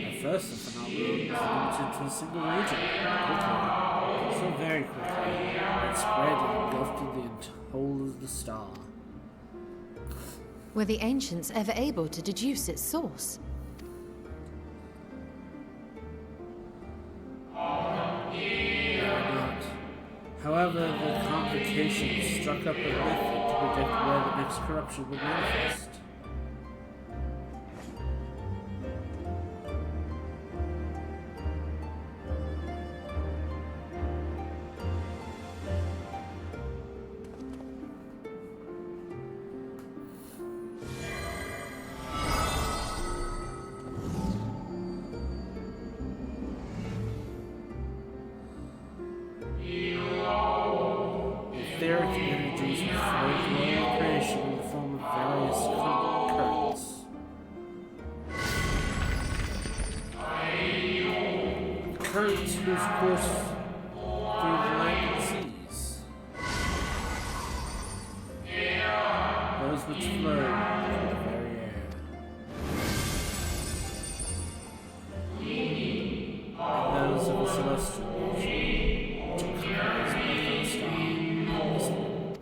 At first, the phenomenon was limited to a single region, quickly, so very quickly, it spread and engulfed the whole of the star. Were the ancients ever able to deduce its source? Not. However, the complications struck up a method to predict where the next corruption would manifest. Etheric energies would flow through all creation, currents whose course through the land and seas. Those which flow through the very air. And those of the celestial region, which occurs with the star and this moon.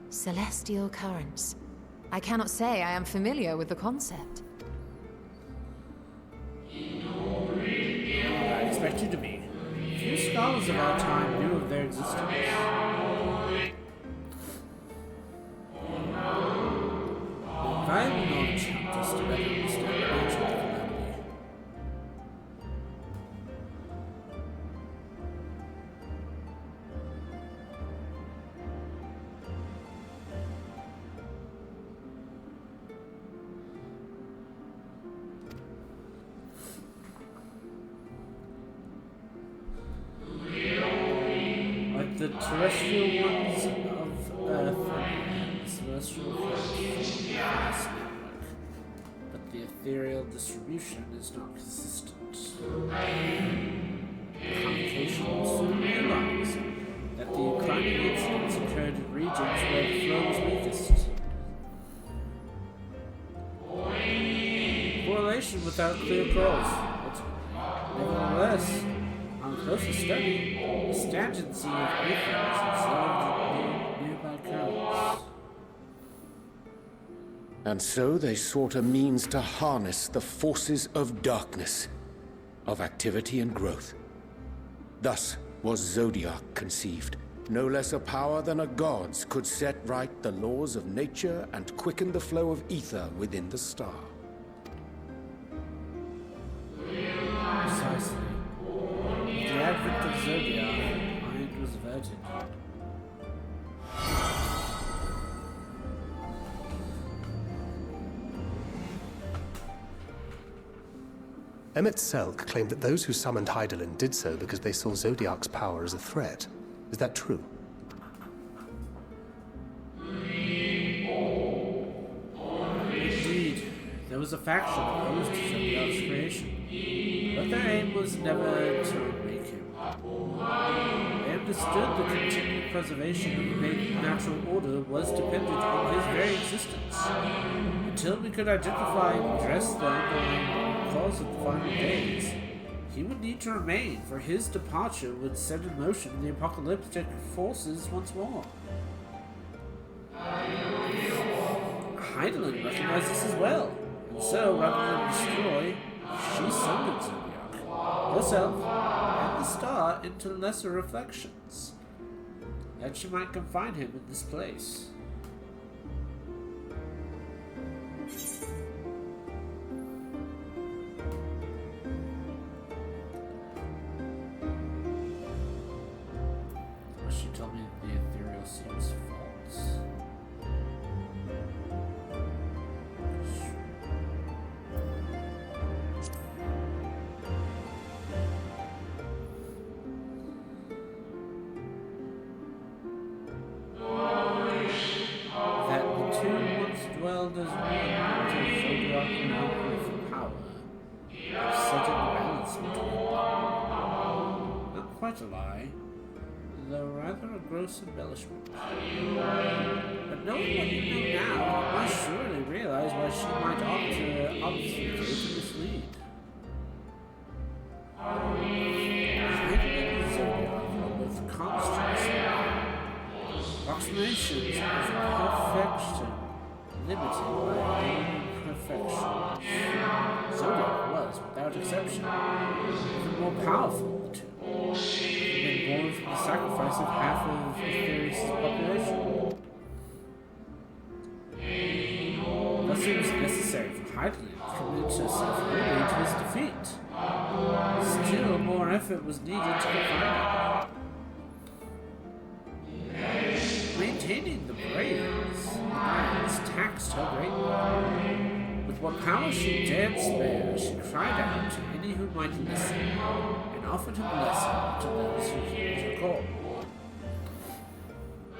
Celestial currents. I cannot say I am familiar with the concept. I expect you to be. Few scholars of our time knew of their existence. Valuable knowledge helped us to better understand the nature of the calamity. Like the terrestrial ones of Earth and the celestial ones network, but the ethereal distribution is not consistent. The convocation soon realized that the inclining incidents occurred in regions where the flow was weakest. Correlation without clear cause, but nevertheless, on closer study, the stangency of aphors observed in nearby currents. And so they sought a means to harness the forces of darkness, of activity and growth. Thus was Zodiac conceived. No less a power than a god's could set right the laws of nature and quicken the flow of ether within the star. Precisely. With the advent of Zodiac, mind was averted. Emmett Selk claimed that those who summoned Hydaelyn did so because they saw Zodiac's power as a threat. Is that true? Indeed, there was a faction opposed to Zodiac's creation, but their aim was never to remake him. They understood the continued preservation of the natural order was dependent on his very existence. Until we could identify and address the underlying cause of the final days, he would need to remain, for his departure would set in motion the apocalyptic forces once more. Hydaelyn recognized this as well, and so, rather than destroy, she summoned Zodiac, herself, and the star into lesser reflections, that she might confine him in this place. She told me the ethereal seems false. That the two once dwelled as one until Zodiac conquered for power, upsetting the balance between them. Not quite a lie, though rather a gross embellishment. But knowing what you know now, you must surely realize why she might opt to obfuscate and mislead. Hydaelyn and Zodiac are both constructs. Approximations of perfection, limited by imperfection. Zodiac was, without exception, the more powerful of the two. Been born from the sacrifice of half of Aetherius' population. Thus it was necessary for Hydaelyn to commit herself wholly to his defeat. Still more effort was needed to confine him. Maintaining the brains taxed her greatly. With what power she dared spare, she cried out to any who might listen, and offered a blessing to those who heeded her call.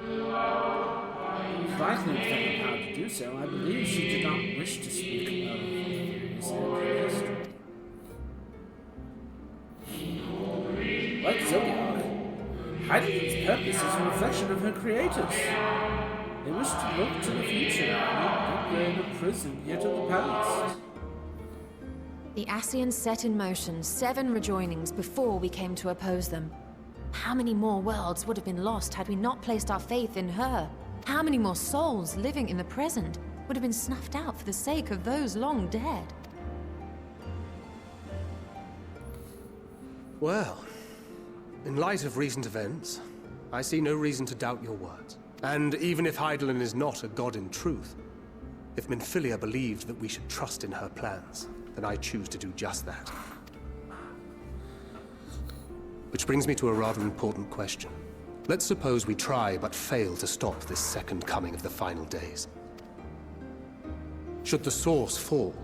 It was likely within her power to do so. I believe she did not wish to speak of Aetherius and her history. Heidelberg's purpose is a reflection of her creators. They wish to look to the future, not linger in a prison yet in the past. The Ascians set in motion 7 rejoinings before we came to oppose them. How many more worlds would have been lost had we not placed our faith in her? How many more souls living in the present would have been snuffed out for the sake of those long dead? Well, in light of recent events, I see no reason to doubt your words. And even if Hydaelyn is not a god in truth, if Minfilia believed that we should trust in her plans, then I choose to do just that. Which brings me to a rather important question. Let's suppose we try but fail to stop this second coming of the final days. Should the source fall,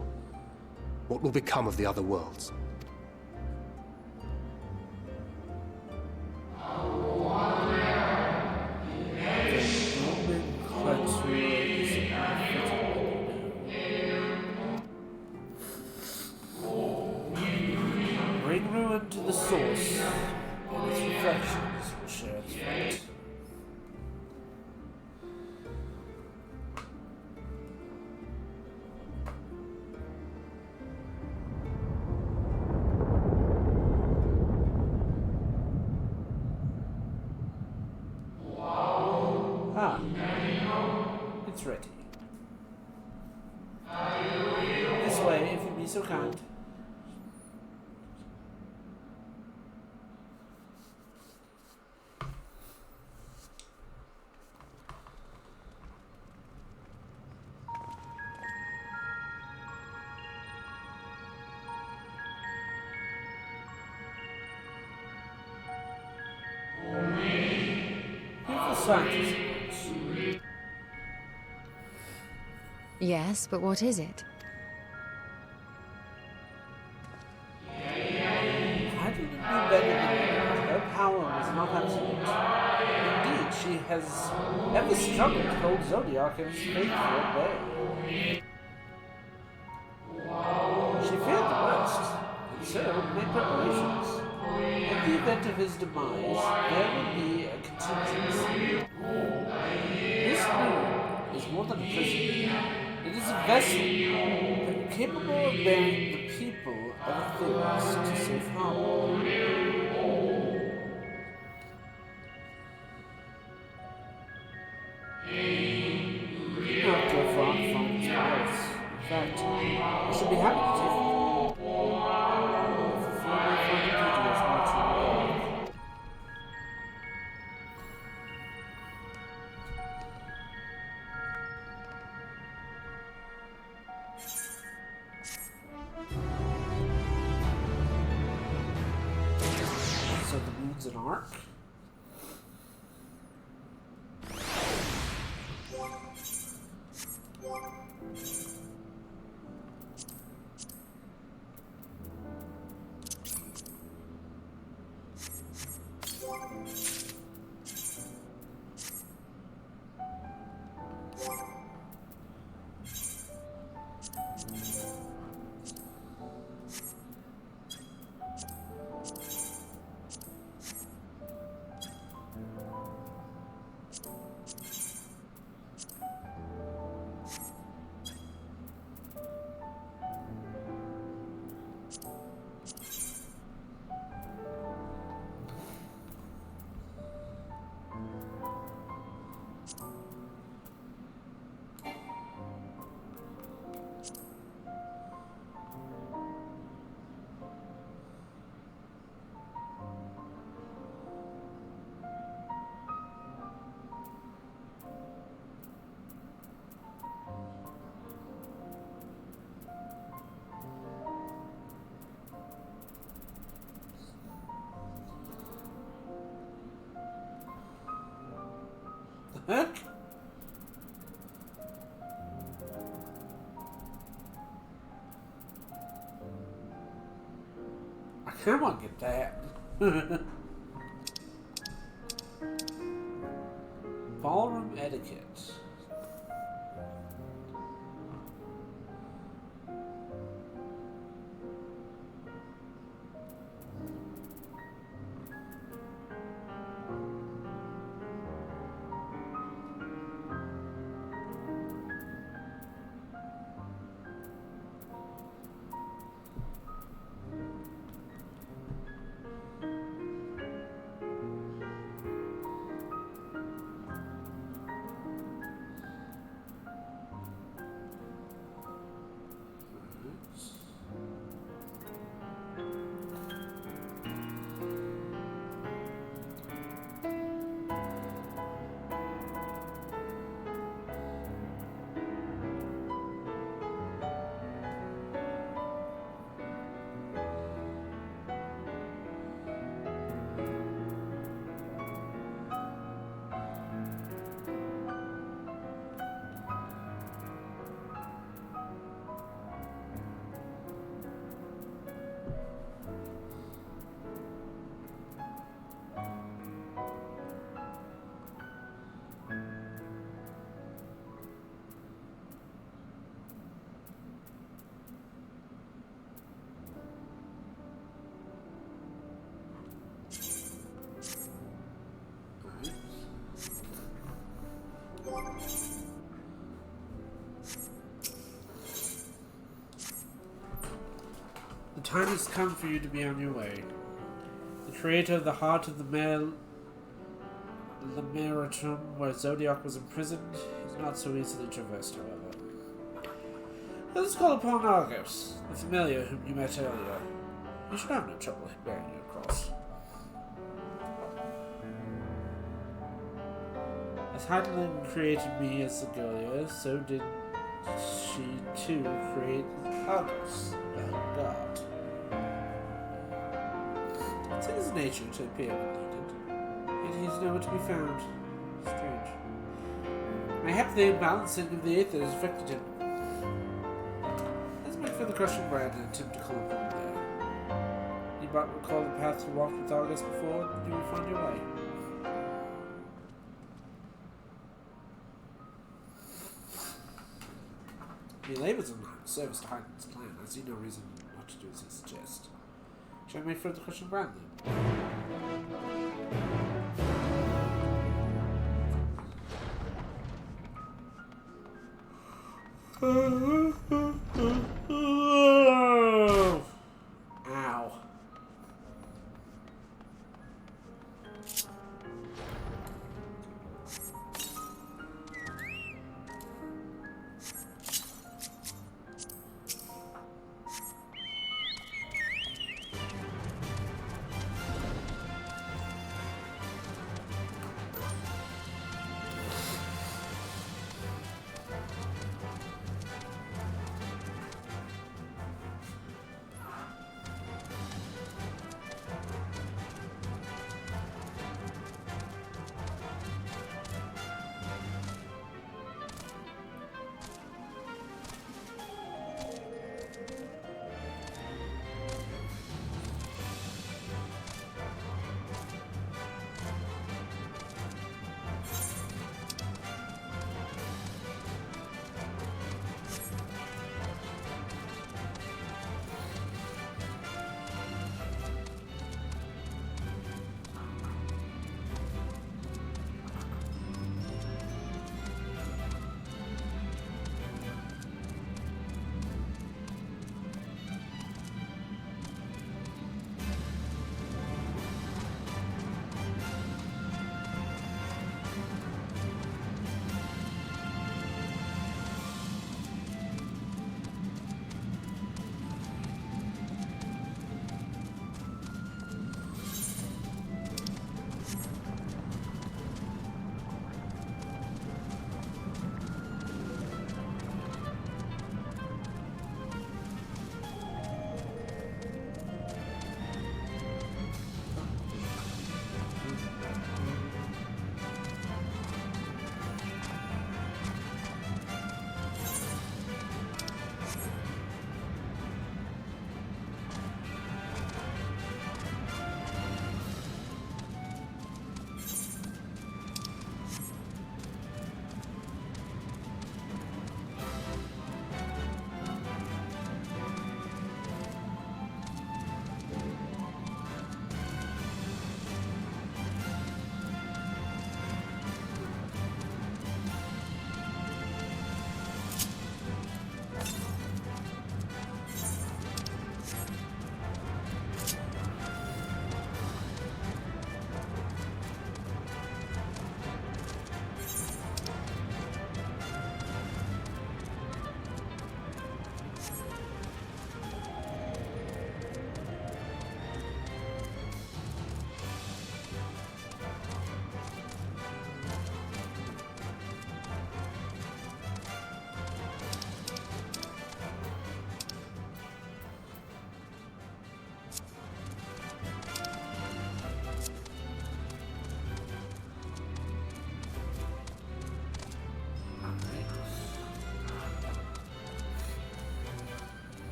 what will become of the other worlds? Bring ruin to the source, and its reflections will share its fate. Ah, it's ready. This way, if you'd be so kind. Yes, but what is it? Hydaelyn knew better than anyone. Her power was not absolute. Indeed, she has ever struggled to hold Zodiac in his faithful at bay. She feared the worst, and so made preparations. In the event of his demise, there will be a contingency. This moon is more than a prison. It is a vessel, capable of bearing the people of things to safe harbor. Not too far from its palace. In fact, I should be happy to take it. If you may find the details much in So the moon's an arc. Heck? I kind of get that. Ballroom etiquette. time has come for you to be on your way. The creator of the heart of the Lemeritum, where Zodiac was imprisoned, is not so easily traversed, however. Let us call upon Argos, the familiar whom you met earlier. You should have no trouble bearing it across. As Heidelin created me as Segolia, so did she too create Argos, the god. It's in his nature to appear when needed, yet he is nowhere to be found. Strange. Mayhap the imbalancing of the aether has affected him. Let's make for the crushing brand and attempt to call upon him there. You might recall the path you walked with Argos before, and you will find your way. He labors on service to Heiden's plan. I see no reason not to do as he suggests. Shall I make for the crushing brand then? Ow.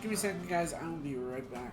Give me a second, guys. I will be right back.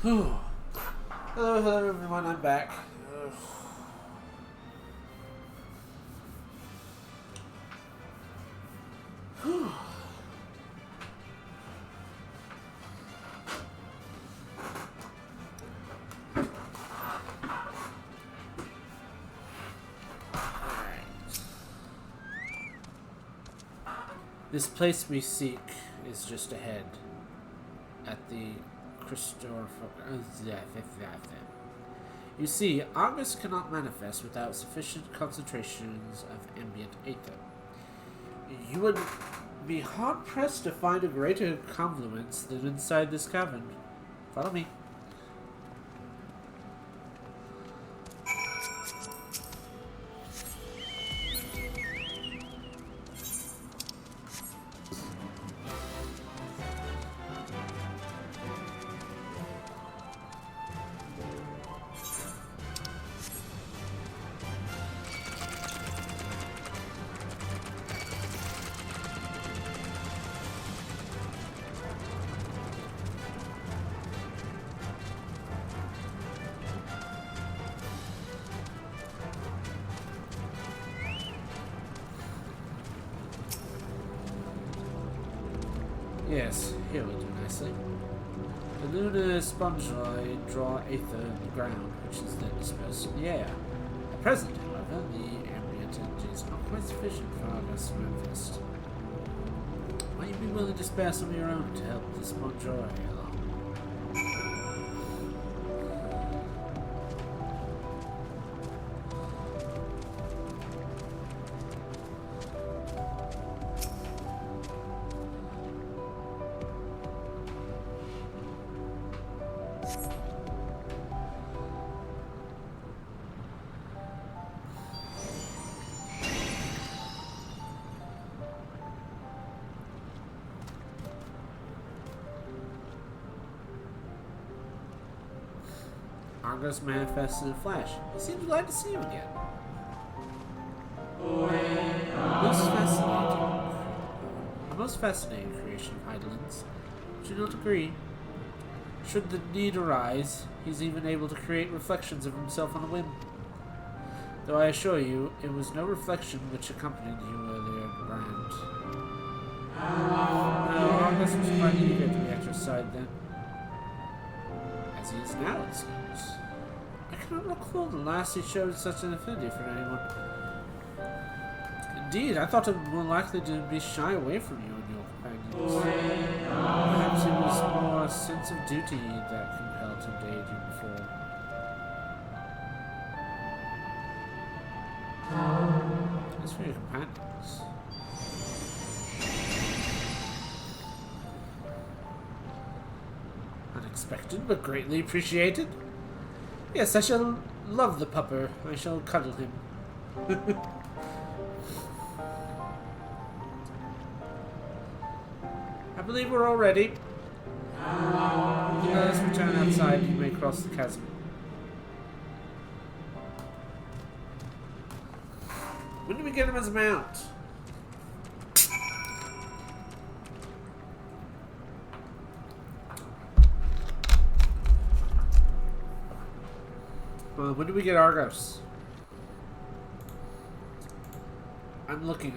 Whew. Hello everyone, I'm back. Whew. This place we seek is just ahead at the You see, August cannot manifest without sufficient concentrations of ambient ether. You would be hard-pressed to find a greater confluence than inside this cavern. Follow me. Yes, here we do nicely. The lunar spongi draw ether in the ground, which is then dispersed in the air. At present, however, the ambient energy is not quite sufficient for us to manifest. Might you be willing to spare some of your own to help the spongi along? Argos manifests in a flash. He seems glad to see you again. The most fascinating creation of Heidelin's. Would you not agree? Should the need arise, he's even able to create reflections of himself on a whim. Though I assure you, it was no reflection which accompanied you earlier around. No, Argos was quite eager to be at your side then. As he is now, it seems. I cannot recall the last he showed such an affinity for anyone. Indeed, I thought him more likely to be shy away from you and your companions. Perhaps it was more a sense of duty that compelled him to aid you before. As for your companions... Unexpected, but greatly appreciated. Yes, I shall love the pupper. I shall cuddle him. I believe we're all ready. Let us return outside. You may cross the chasm. When do we get him as a mount? When do we get Argos? I'm looking.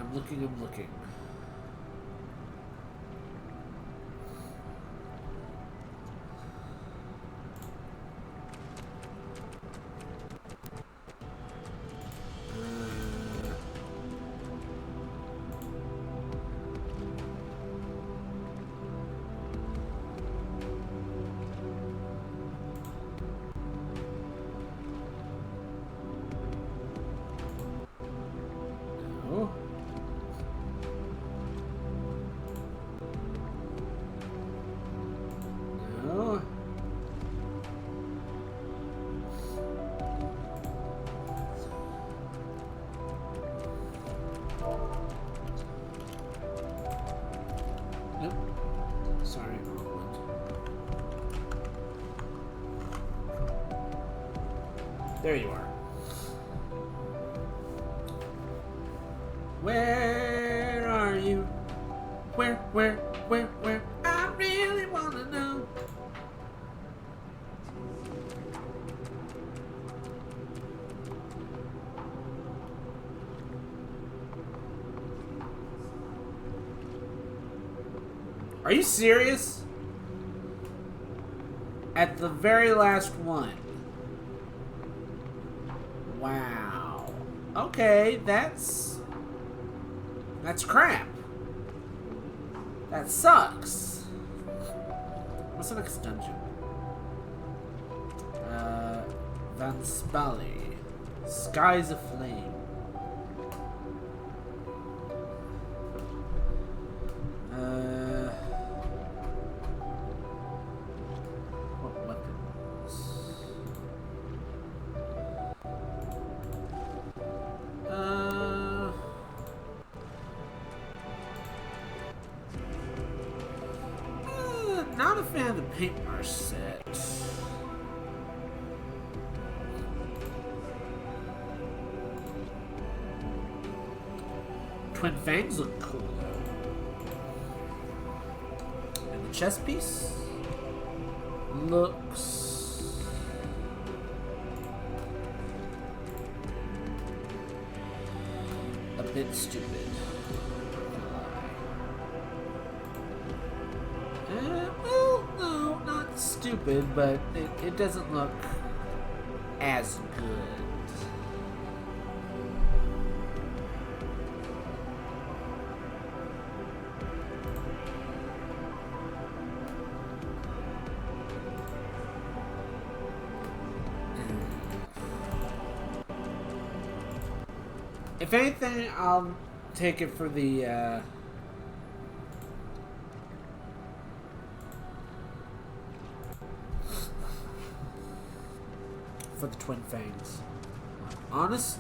There you are. Where are you? Where? I really wanna know. Are you serious? At the very last one. Wow. Okay, that's crap. That sucks. What's the next dungeon? Van Spally. Skies Aflame. What weapons? Not a fan of the paintbrush set. Twin fangs look cool though. And the chest piece looks a bit stupid. Well, no, not stupid, but it doesn't look as good. If anything, I'll take it for the, for the twin fangs. Honest,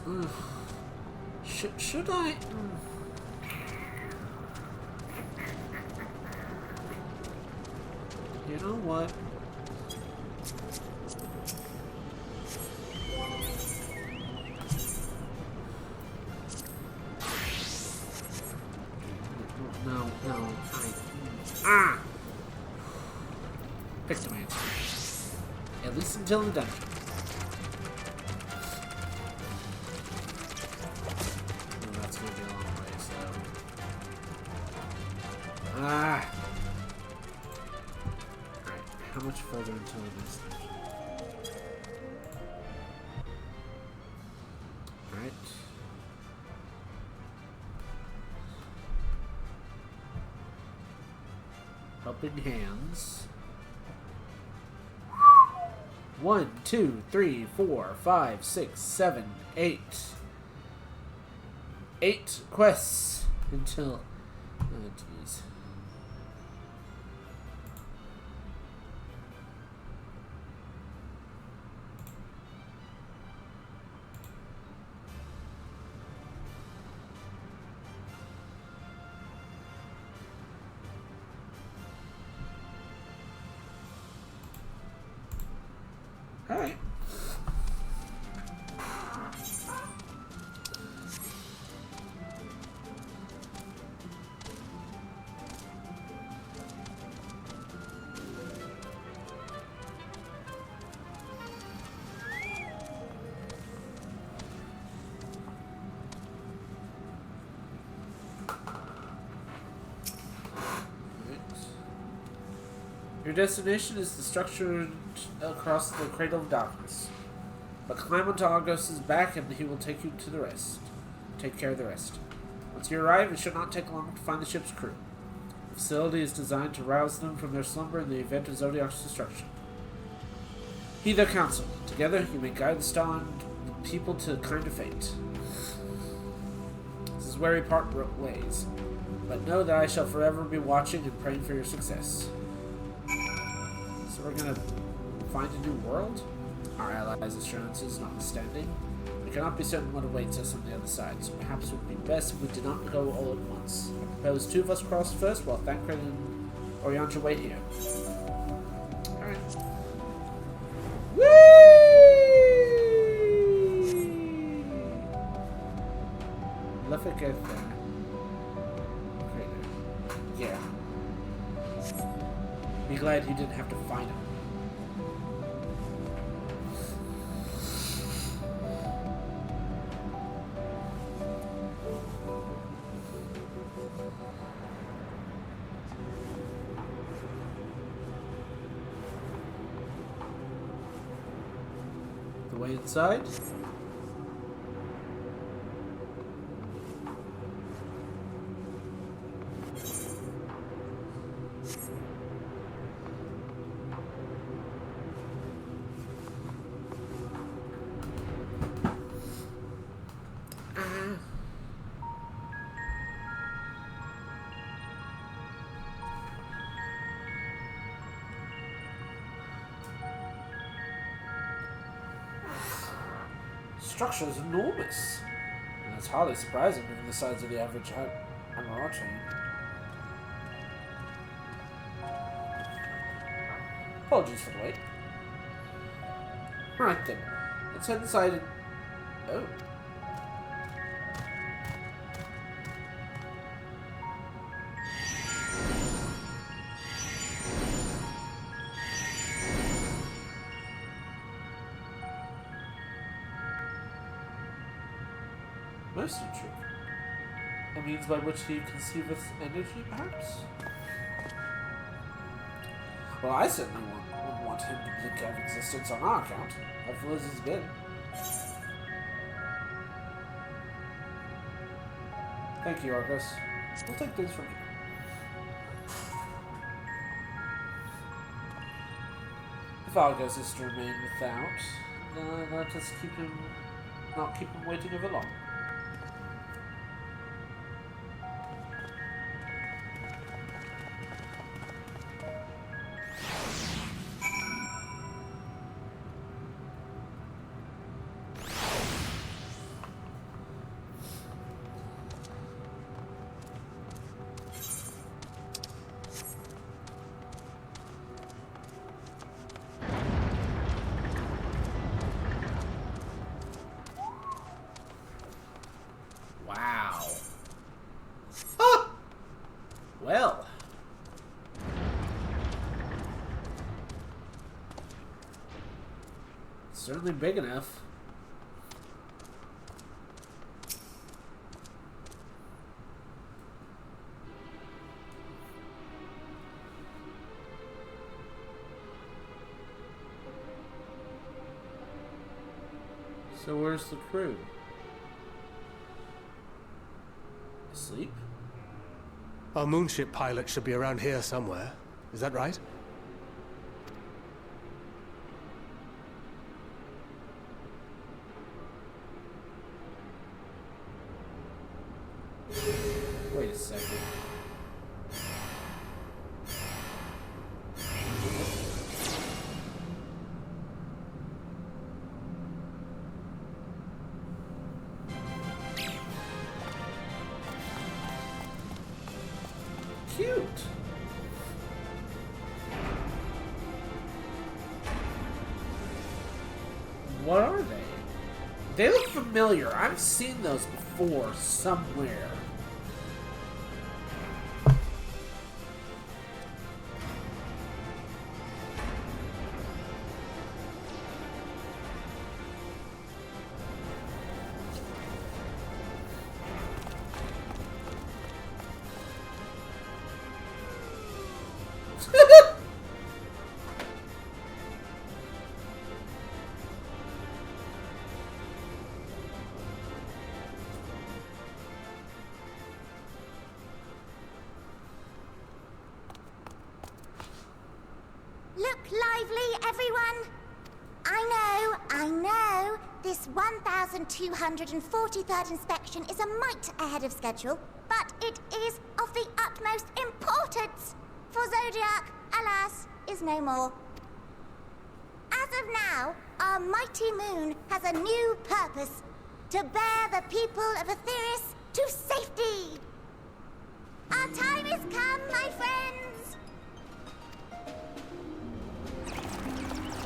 should I? You know what? Pick the answer. At least until the dungeon. Oh, that's gonna be a long ways, though. Alright, how much further until the next dungeon? Alright. Helping hands. 1, 2, 3, 4, 5, 6, 7, 8. 8 quests until. Oh, jeez. Alright. Your destination is the structure across the Cradle of Darkness. But climb onto Argos's back and he will take you to the rest. Take care of the rest. Once you arrive, it should not take long to find the ship's crew. The facility is designed to rouse them from their slumber in the event of Zodiac's destruction. He their counsel. Together, you may guide the star and the people to kind of fate. This is where we part ways. But know that I shall forever be watching and praying for your success. So we're gonna find a new world? Our allies' assurances notwithstanding. We cannot be certain what awaits us on the other side, so perhaps it would be best if we did not go all at once. I propose 2 of us cross first, while Thancred and Oriantra wait here. Alright. Whee! Let's get there. Yeah. Be glad you didn't have to fight him. the way inside. Structure is enormous, and it's hardly surprising given the size of the average MRR chain. Apologies for the wait. Right then, let's head inside and... Oh. Mostly true. A means by which he conceiveth energy, perhaps? Well, I certainly wouldn't want him to blink out of existence on our account, helpful as he's been. Thank you, Argus. We'll take things from here. If Argus is to remain without, let us not keep him waiting over long. Wow. Ah! Well. Certainly big enough. So where's the crew? Asleep? Our moonship pilot should be around here somewhere. Is that right? Wait a second. Cute. What are they? They look familiar. I've seen those before somewhere. Look lively, everyone! I know, this 1243rd inspection is a mite ahead of schedule, but it is of the utmost importance, for Zodiac, alas, is no more. As of now, our mighty moon has a new purpose, to bear the people of Etheris to safety! Our time has come, my friends!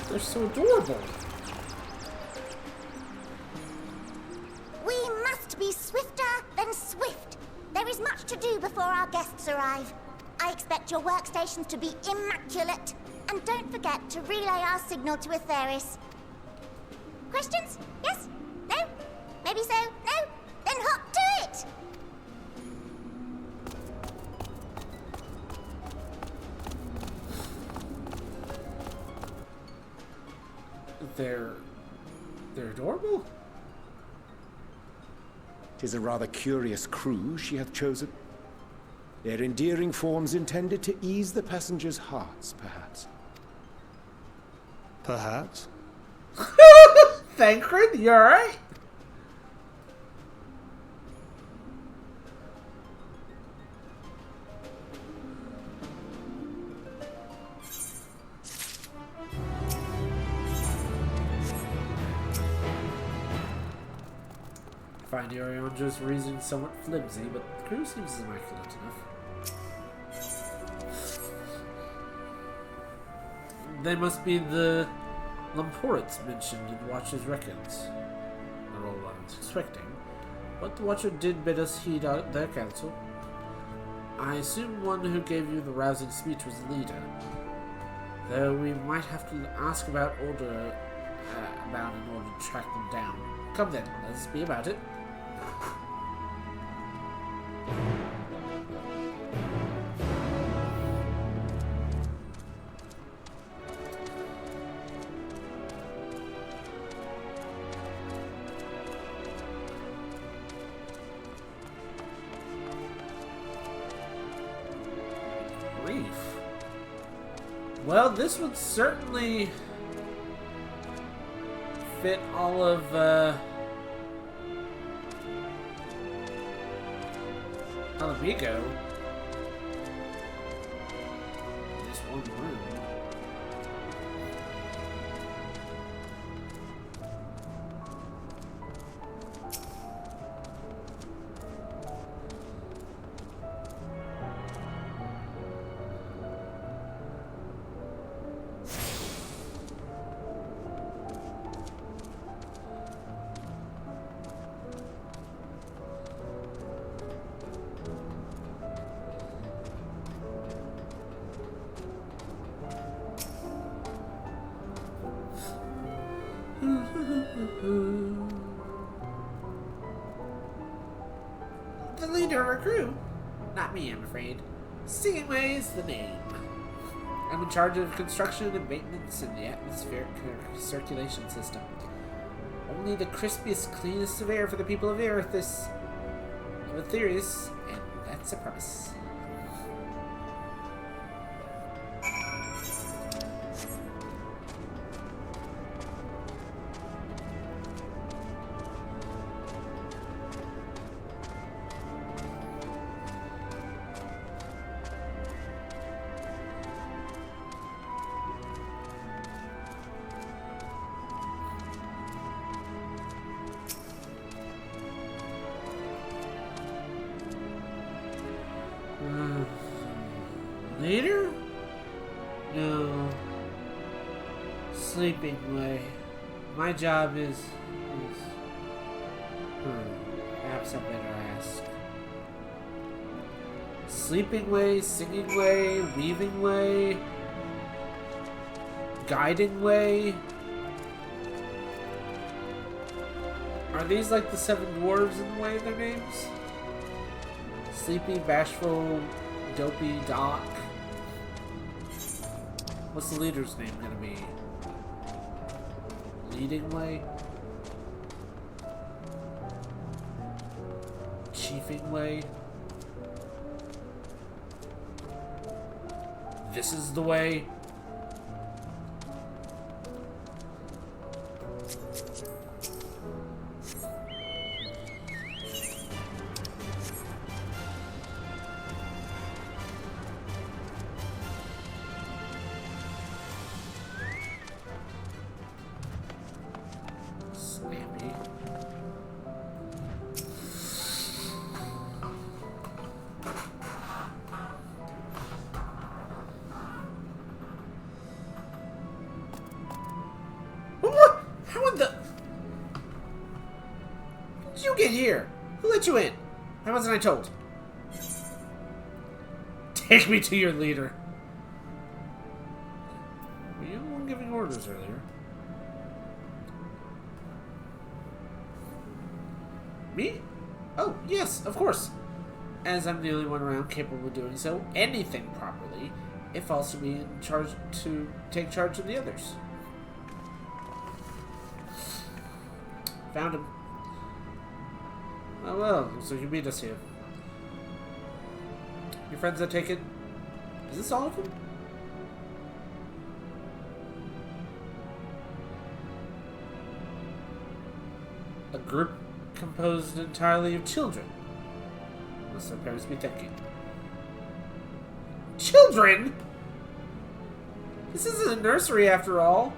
They're so adorable. We must be swifter than swift. There is much to do before our guests arrive. I expect your workstations to be immaculate. And don't forget to relay our signal to Etheris. Questions? Yes? No? Maybe so? No? Then hop to it! They're adorable. 'Tis a rather curious crew she hath chosen. Their endearing forms intended to ease the passengers' hearts, perhaps. Perhaps. Thancred, you alright? Find Oriondra's reasoning somewhat flimsy, but the crew seems immaculate enough. They must be the Lamporites mentioned in Watcher's records. Not all I was expecting, but the Watcher did bid us heed out their counsel. I assume one who gave you the rousing speech was the leader, though we might have to ask about in order to track them down. Come then, let's be about it. Grief. Well, this would certainly fit all of Alamigo in this one room. The leader of our crew? Not me, I'm afraid. Singing Way is the name. I'm in charge of construction and maintenance in the atmospheric circulation system. Only the crispiest, cleanest of air for the people of Earth is Ethereus, and that's a promise. Leader? No. Sleeping Way. My job is perhaps I better ask. Sleeping Way, Singing Way, Weaving Way, Guiding Way. Are these like the 7 dwarves in the way of their names? Sleepy, Bashful, Dopey, Doc. What's the leader's name gonna be? Leading Way? Chiefing Way? This is the way? Get here! Who let you in? Why wasn't I told? Take me to your leader. Were you the one giving orders earlier? Me? Oh, yes, of course. As I'm the only one around capable of doing so, anything properly, it falls to me in charge to take charge of the others. Found him. Oh well, so you meet us here. Your friends are taken. Is this all of them? A group composed entirely of children. Must their parents be thinking. Children? This isn't a nursery after all.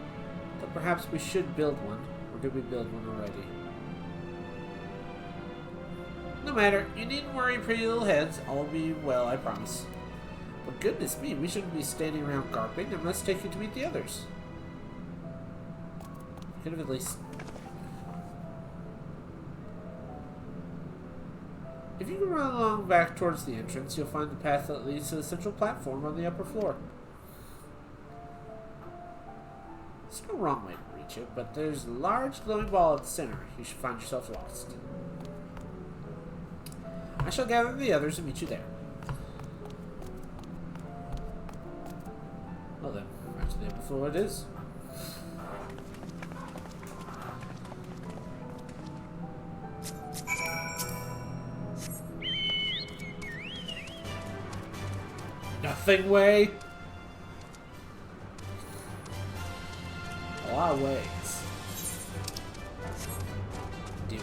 But perhaps we should build one. Or did we build one already? No matter. You needn't worry, pretty little heads. All will be well, I promise. But goodness me, we shouldn't be standing around garping. I must take you to meet the others. Could have at least... If you can run along back towards the entrance, you'll find the path that leads to the central platform on the upper floor. There's no wrong way to reach it, but there's a large glowing ball at the center. You should find yourself lost. I shall gather the others and meet you there. Well then, right to the upper floor it is. Nothing way. A lot of ways. Do it.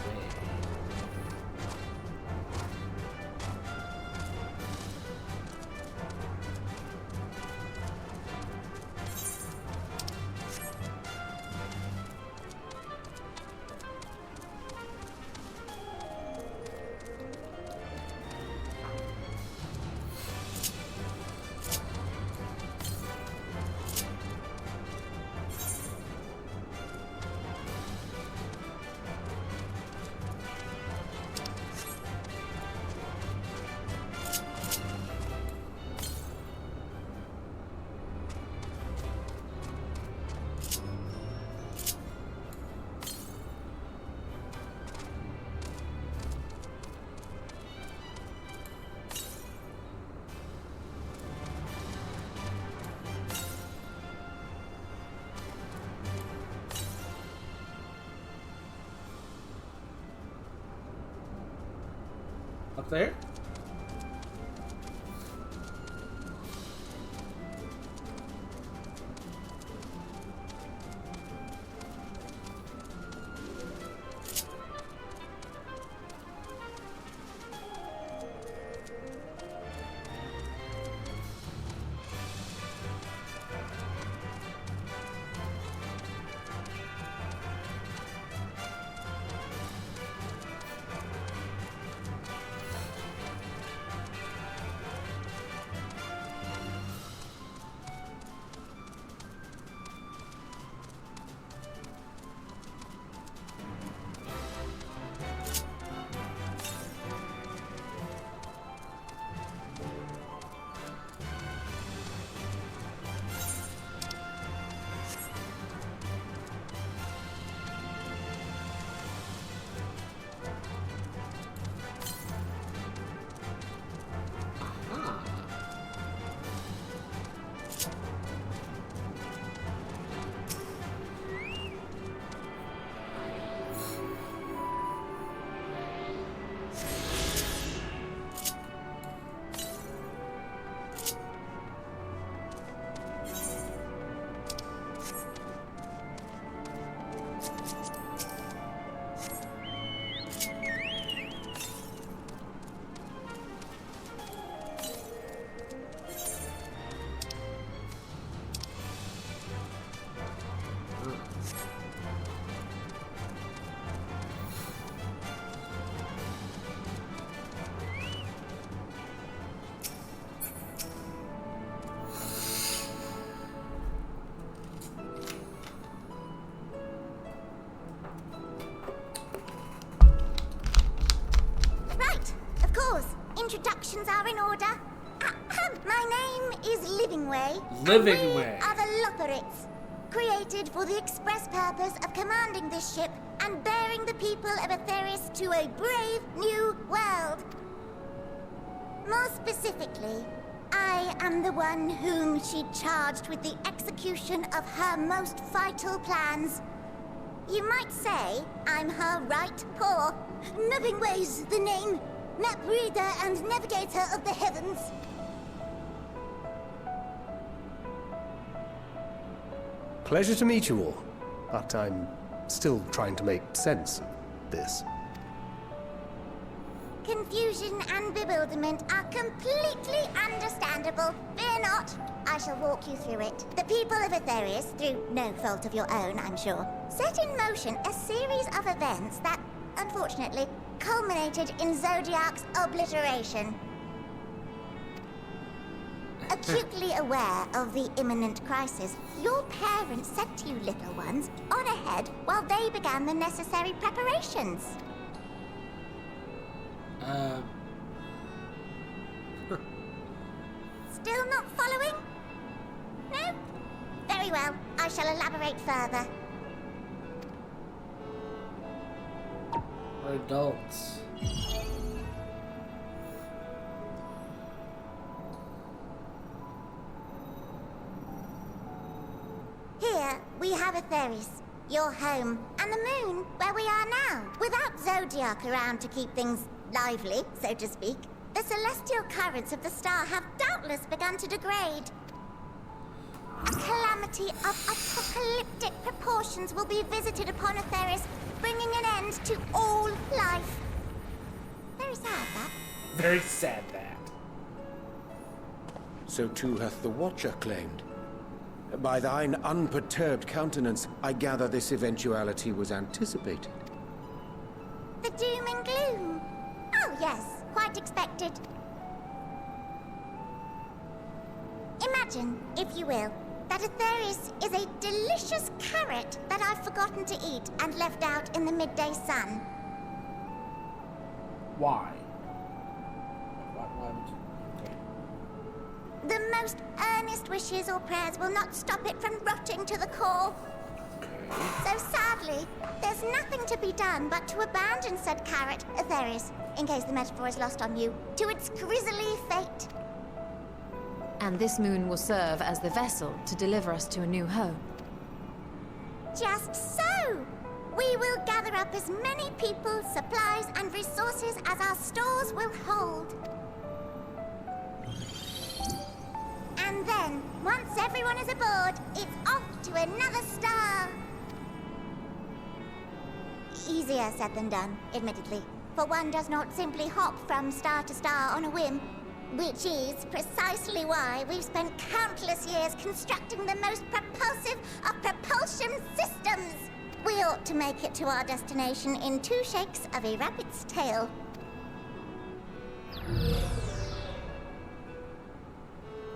Up there? Introductions are in order. My name is Livingway. Livingway. We are the Lotharites, created for the express purpose of commanding this ship and bearing the people of Atheris to a brave new world. More specifically, I am the one whom she charged with the execution of her most vital plans. You might say I'm her right paw. Mapping Ways, the name. Map reader and navigator of the heavens. Pleasure to meet you all, but I'm still trying to make sense of this. Confusion and bewilderment are completely understandable. Fear not, I shall walk you through it. The people of Aetherius, through no fault of your own, I'm sure, set in motion a series of events that, unfortunately, culminated in Zodiac's obliteration. Acutely aware of the imminent crisis, your parents sent you little ones on ahead while they began the necessary preparations. Still not following? No? Very well, I shall elaborate further. We're adults. Here, we have Aetherius, your home, and the moon, where we are now. Without Zodiac around to keep things lively, so to speak, the celestial currents of the star have doubtless begun to degrade. A calamity of apocalyptic proportions will be visited upon Aetherius, bringing an end to all life. Very sad, that. Very sad, that. So too hath the Watcher claimed. By thine unperturbed countenance, I gather this eventuality was anticipated. The doom and gloom. Oh yes, quite expected. Imagine, if you will, that Aetherius is a delicious carrot that I've forgotten to eat and left out in the midday sun. Why? Why would you? Okay. The most earnest wishes or prayers will not stop it from rotting to the core. So sadly, there's nothing to be done but to abandon said carrot, Aetherius, in case the metaphor is lost on you, to its grisly fate. And this moon will serve as the vessel to deliver us to a new home. Just so! We will gather up as many people, supplies, and resources as our stores will hold. And then, once everyone is aboard, it's off to another star. Easier said than done, admittedly, for one does not simply hop from star to star on a whim. Which is precisely why we've spent countless years constructing the most propulsive of propulsion systems. We ought to make it to our destination in 2 shakes of a rabbit's tail.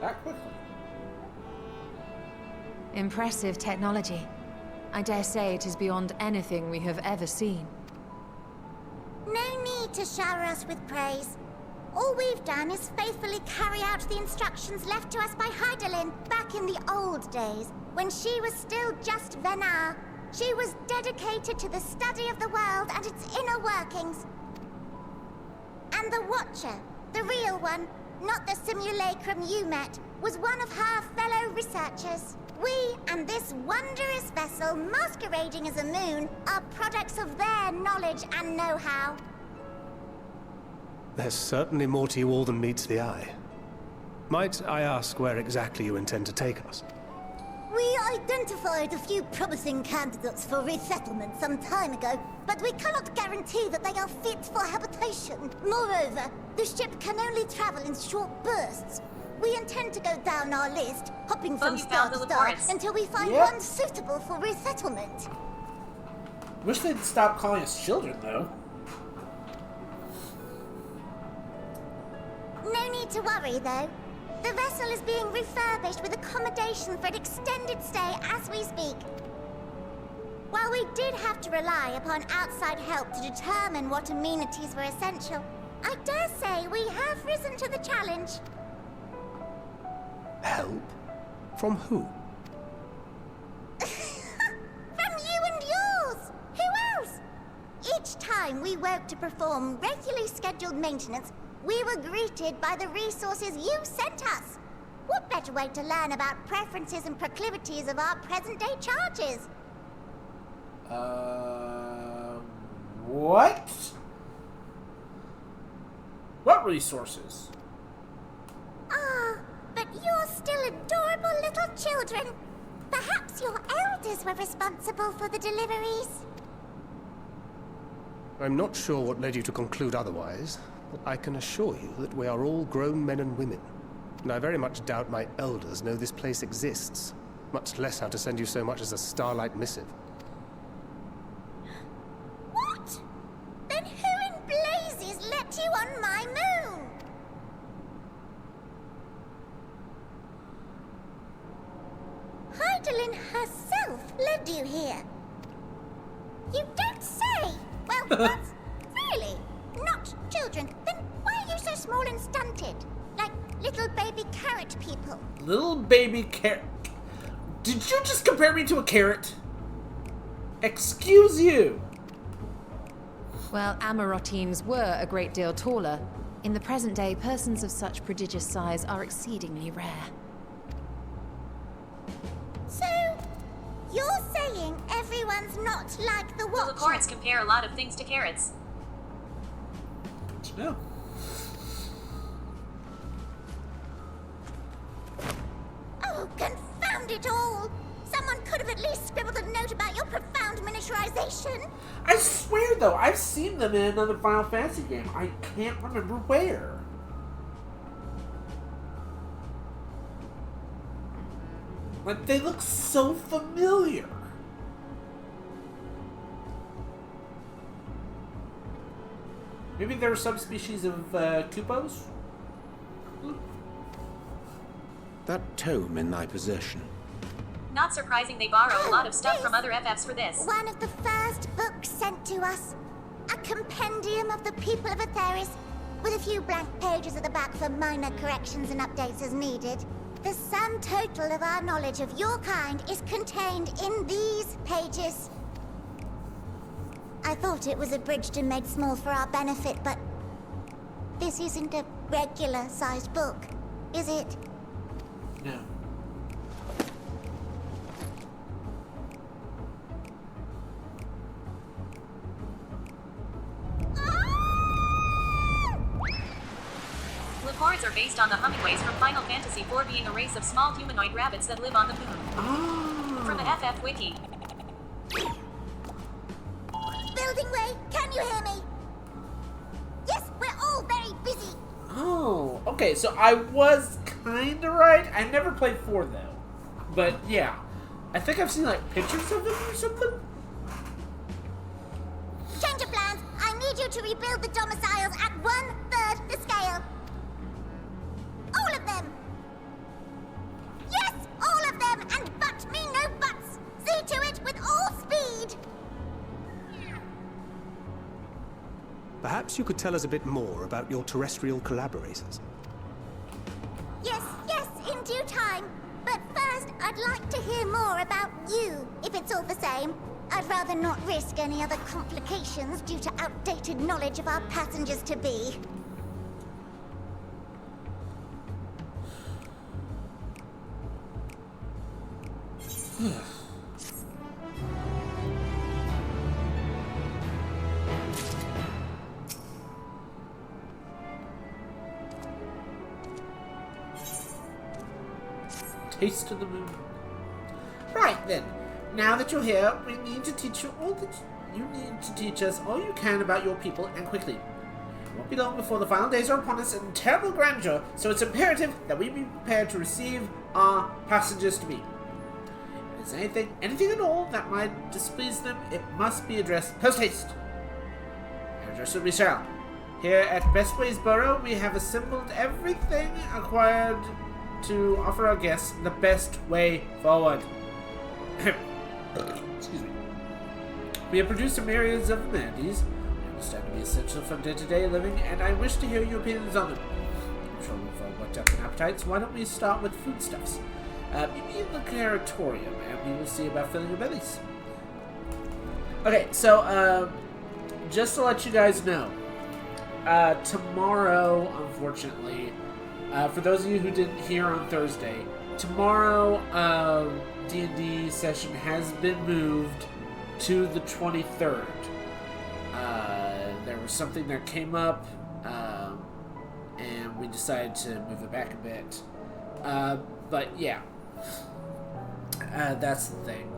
That quickly. Impressive technology. I dare say it is beyond anything we have ever seen. No need to shower us with praise. All we've done is faithfully carry out the instructions left to us by Hydaelyn back in the old days, when she was still just Venar. She was dedicated to the study of the world and its inner workings. And the Watcher, the real one, not the simulacrum you met, was one of her fellow researchers. We and this wondrous vessel masquerading as a moon are products of their knowledge and know-how. There's certainly more to you all than meets the eye. Might I ask where exactly you intend to take us? We identified a few promising candidates for resettlement some time ago, but we cannot guarantee that they are fit for habitation. Moreover, the ship can only travel in short bursts. We intend to go down our list, hopping from star to star, until we find one suitable for resettlement. Wish they'd stop calling us children, though. No need to worry, though. The vessel is being refurbished with accommodation for an extended stay as we speak. While we did have to rely upon outside help to determine what amenities were essential, I dare say we have risen to the challenge. Help? From who? From you and yours! Who else? Each time we woke to perform regularly scheduled maintenance, we were greeted by the resources you sent us. What better way to learn about preferences and proclivities of our present-day charges? What? What resources? Ah, but you're still adorable little children. Perhaps your elders were responsible for the deliveries. I'm not sure what led you to conclude otherwise, but I can assure you that we are all grown men and women. And I very much doubt my elders know this place exists, much less how to send you so much as a starlight missive. What? Then who in blazes let you on my moon? Heidelin herself led you here. You don't say. Well, that's really not children. Then why are you so small and stunted? Like little baby carrot people. Little baby carrot. Did you just compare me to a carrot? Excuse you. Well, Amarotines were a great deal taller. In the present day, persons of such prodigious size are exceedingly rare. So, you're saying everyone's not like the Watcher? The Cords compare a lot of things to carrots. No. Oh, confound it all! Someone could have at least scribbled a note about your profound miniaturization. I swear, though, I've seen them in another Final Fantasy game. I can't remember where. Like, they look so familiar. Maybe they're a subspecies of Kupos? That tome in thy possession. Not surprising they borrow a lot of stuff from other FFs for this. One of the first books sent to us. A compendium of the people of Atheris, with a few blank pages at the back for minor corrections and updates as needed. The sum total of our knowledge of your kind is contained in these pages. I thought it was abridged and made small for our benefit, but this isn't a regular-sized book, is it? No. The Cords are based on the Hummingways from Final Fantasy IV being a race of small humanoid rabbits that live on the moon. Oh. From the FF Wiki. Building Way, can you hear me? Yes, we're all very busy. Oh, okay, so I was kinda right. I never played 4, though. But, yeah. I think I've seen, like, pictures of them or something. Change of plans. I need you to rebuild the domiciles at 1/3 the scale. All of them. Yes, all of them, and but me no buts. See to it with all speed. Perhaps you could tell us a bit more about your terrestrial collaborators. Yes, in due time. But first, I'd like to hear more about you, if it's all the same. I'd rather not risk any other complications due to outdated knowledge of our passengers-to-be. Taste of the moon. Right then. Now that you're here, we need to teach you all that you need to teach us all you can about your people, and quickly. It won't be long before the final days are upon us in terrible grandeur, so it's imperative that we be prepared to receive our passengers to be. If there's anything at all that might displease them, it must be addressed post haste. And address it we shall. Here at Bestways Borough, we have assembled everything acquired to offer our guests the best way forward. Excuse me. We have produced a myriad of amenities we understand to be essential for day-to-day living, and I wish to hear your opinions on them. I'm sure we've all worked up in appetites. Why don't we start with foodstuffs? Meet me in the curatorium, and we will see about filling your bellies. Okay, so, just to let you guys know, tomorrow, unfortunately, for those of you who didn't hear on Thursday, tomorrow, D&D session has been moved to the 23rd. There was something that came up, and we decided to move it back a bit. But yeah, that's the thing.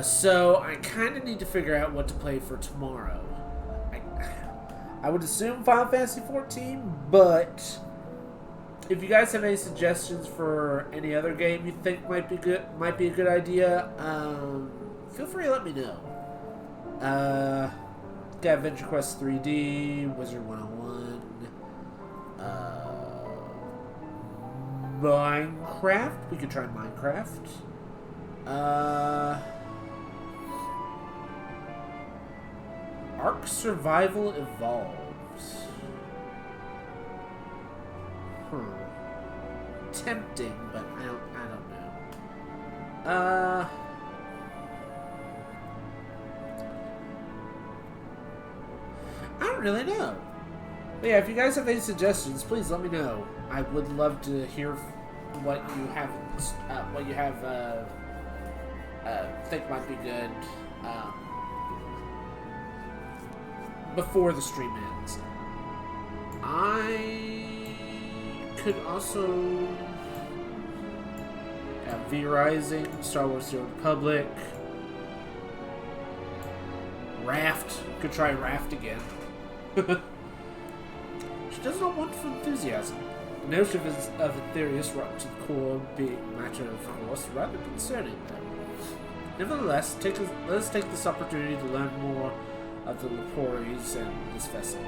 So I kind of need to figure out what to play for tomorrow. I would assume Final Fantasy XIV, but if you guys have any suggestions for any other game you think might be a good idea, feel free to let me know. Got Adventure Quest 3D, Wizard 101, Minecraft. We could try Minecraft. Ark Survival Evolves. Tempting, but I don't know. I don't really know. But yeah, if you guys have any suggestions, please let me know. I would love to hear what you have, think might be good before the stream ends. I could also have V Rising, Star Wars: The Old Republic, Raft. Could try Raft again. She does not want for enthusiasm. The notion of Aetherius rock to the core being matter of course rather concerning them. Nevertheless, let us take this opportunity to learn more of the Leporis and this vessel.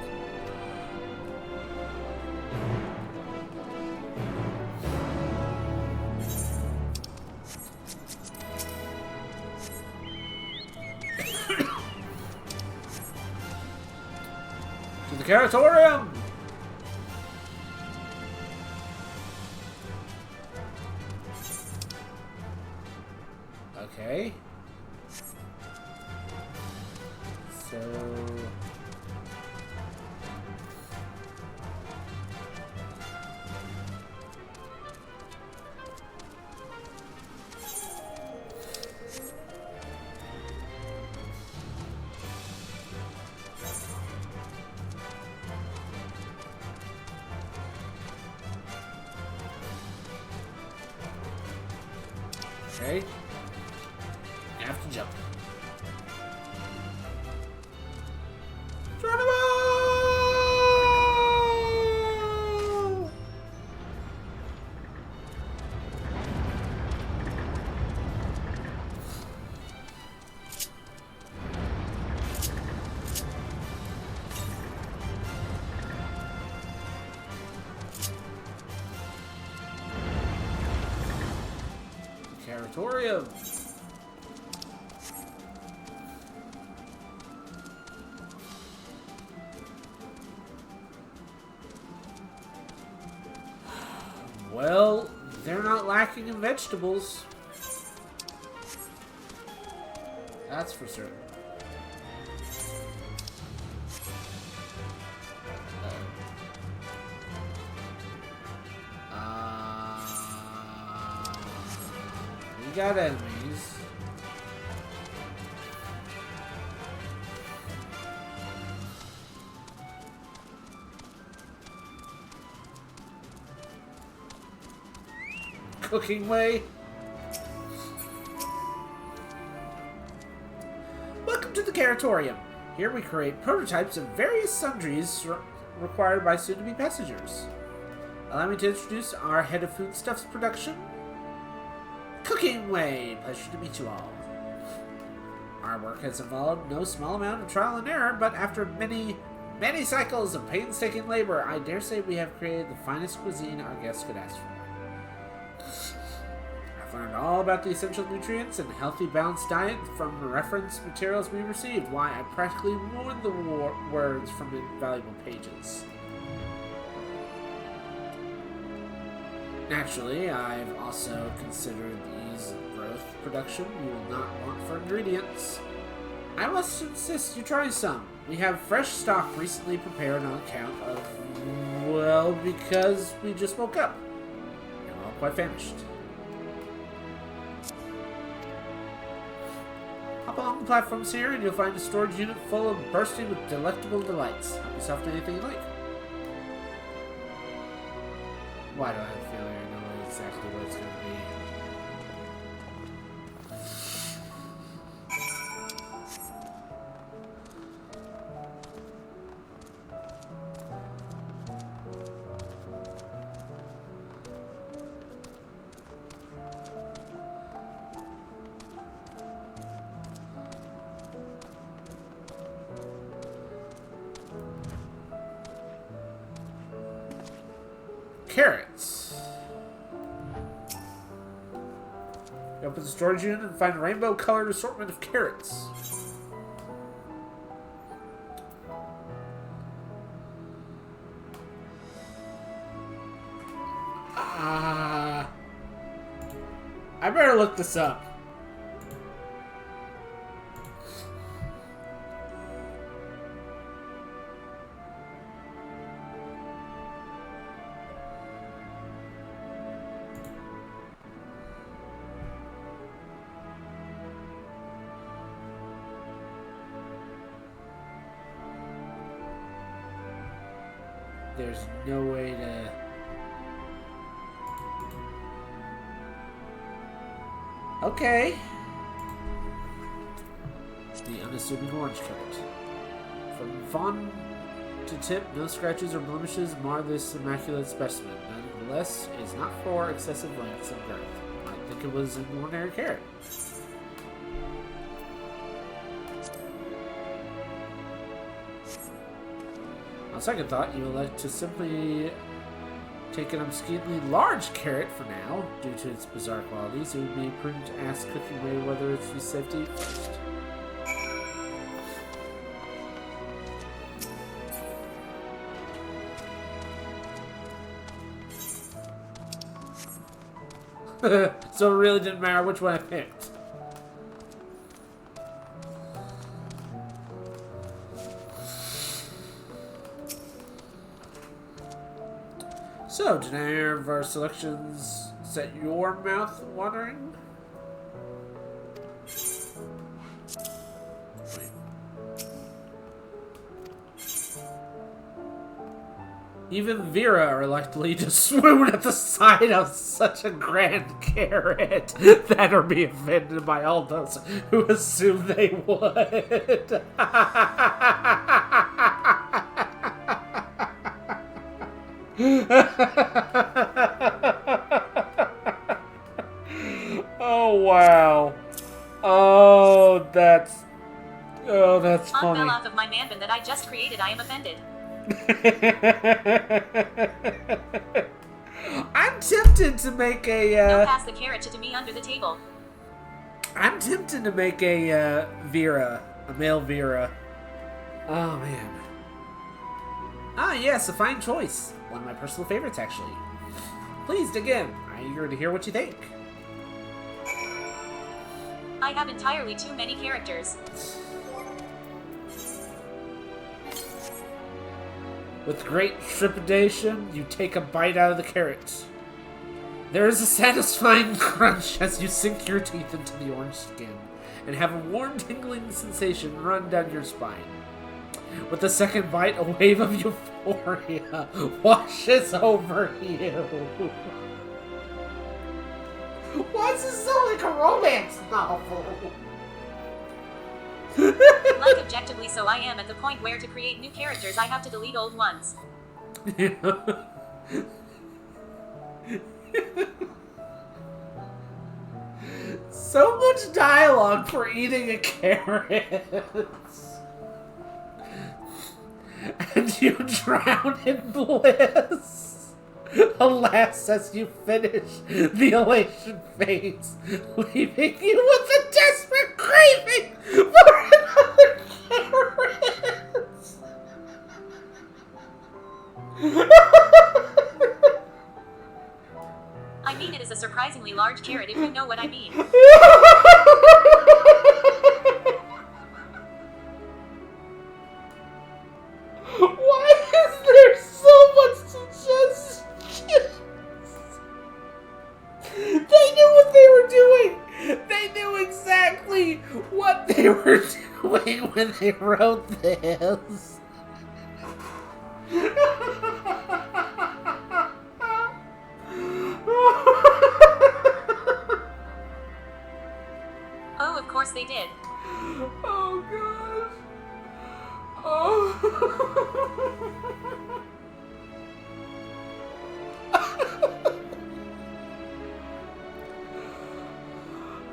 To the Caratorium! Okay. So... Okay. You have to jump. Geronimo! Territorium. Well, they're not lacking in vegetables. That's for certain. We got enemies. Cooking way. Welcome to the Caratorium. Here we create prototypes of various sundries required by soon-to-be passengers. Allow me to introduce our head of foodstuffs production, Cooking Way. Pleasure to meet you all. Our work has involved no small amount of trial and error, but after many cycles of painstaking labor, I dare say we have created the finest cuisine our guests could ask for. I've learned all about the essential nutrients and healthy, balanced diet from the reference materials we received. Why, I practically ruined the words from invaluable pages. Naturally, I've also considered the ease of growth production you will not want for ingredients. I must insist you try some. We have fresh stock recently prepared on account of, well, because we just woke up. And we're all quite famished. Walk along the platforms here and you'll find a storage unit full of bursting with delectable delights. Help yourself to anything you like. Why do I have a feeling I know exactly what it's going to be? Carrots. You open the storage unit and find a rainbow-colored assortment of carrots. I better look this up. There's no way to... Okay. The unassuming orange carrot. From fawn to tip, no scratches or blemishes mar this immaculate specimen. Nonetheless, it is not for excessive lengths of girth. I think it was an ordinary carrot. On second thought, you would like to simply take an obscenely large carrot for now. Due to its bizarre qualities, it would be prudent to ask Cooking Ray whether it's be safe to eat first. So it really didn't matter which one I picked. So, did any of our selections set your mouth watering? Even Vera are likely to swoon at the sight of such a grand carrot that or be offended by all those who assume they would. Oh wow. Oh that's funny. Fell off of my manbin that I just created. I am offended. I'm tempted to make a No, pass the carrot to me under the table. I'm tempted to make a Vera, a male Vera. Oh man. Ah yes, a fine choice. One of my personal favorites actually. Please dig in. I'm eager to hear what you think. I have entirely too many characters. With great trepidation, you take a bite out of the carrot. There is a satisfying crunch as you sink your teeth into the orange skin and have a warm, tingling sensation run down your spine. With the second bite, a wave of euphoria washes over you. Why does this sound like a romance novel? Like objectively so I am at the point where to create new characters I have to delete old ones. So much dialogue for eating a carrot. And you drown in bliss. Alas, as you finish, the elation fades, leaving you with a desperate craving for another carrot. I mean, it is a surprisingly large carrot if you know what I mean. Why is there so much suggestions? They knew what they were doing. They knew exactly exactly what they were doing when they wrote this. Oh, of course they did. Oh gosh. Oh.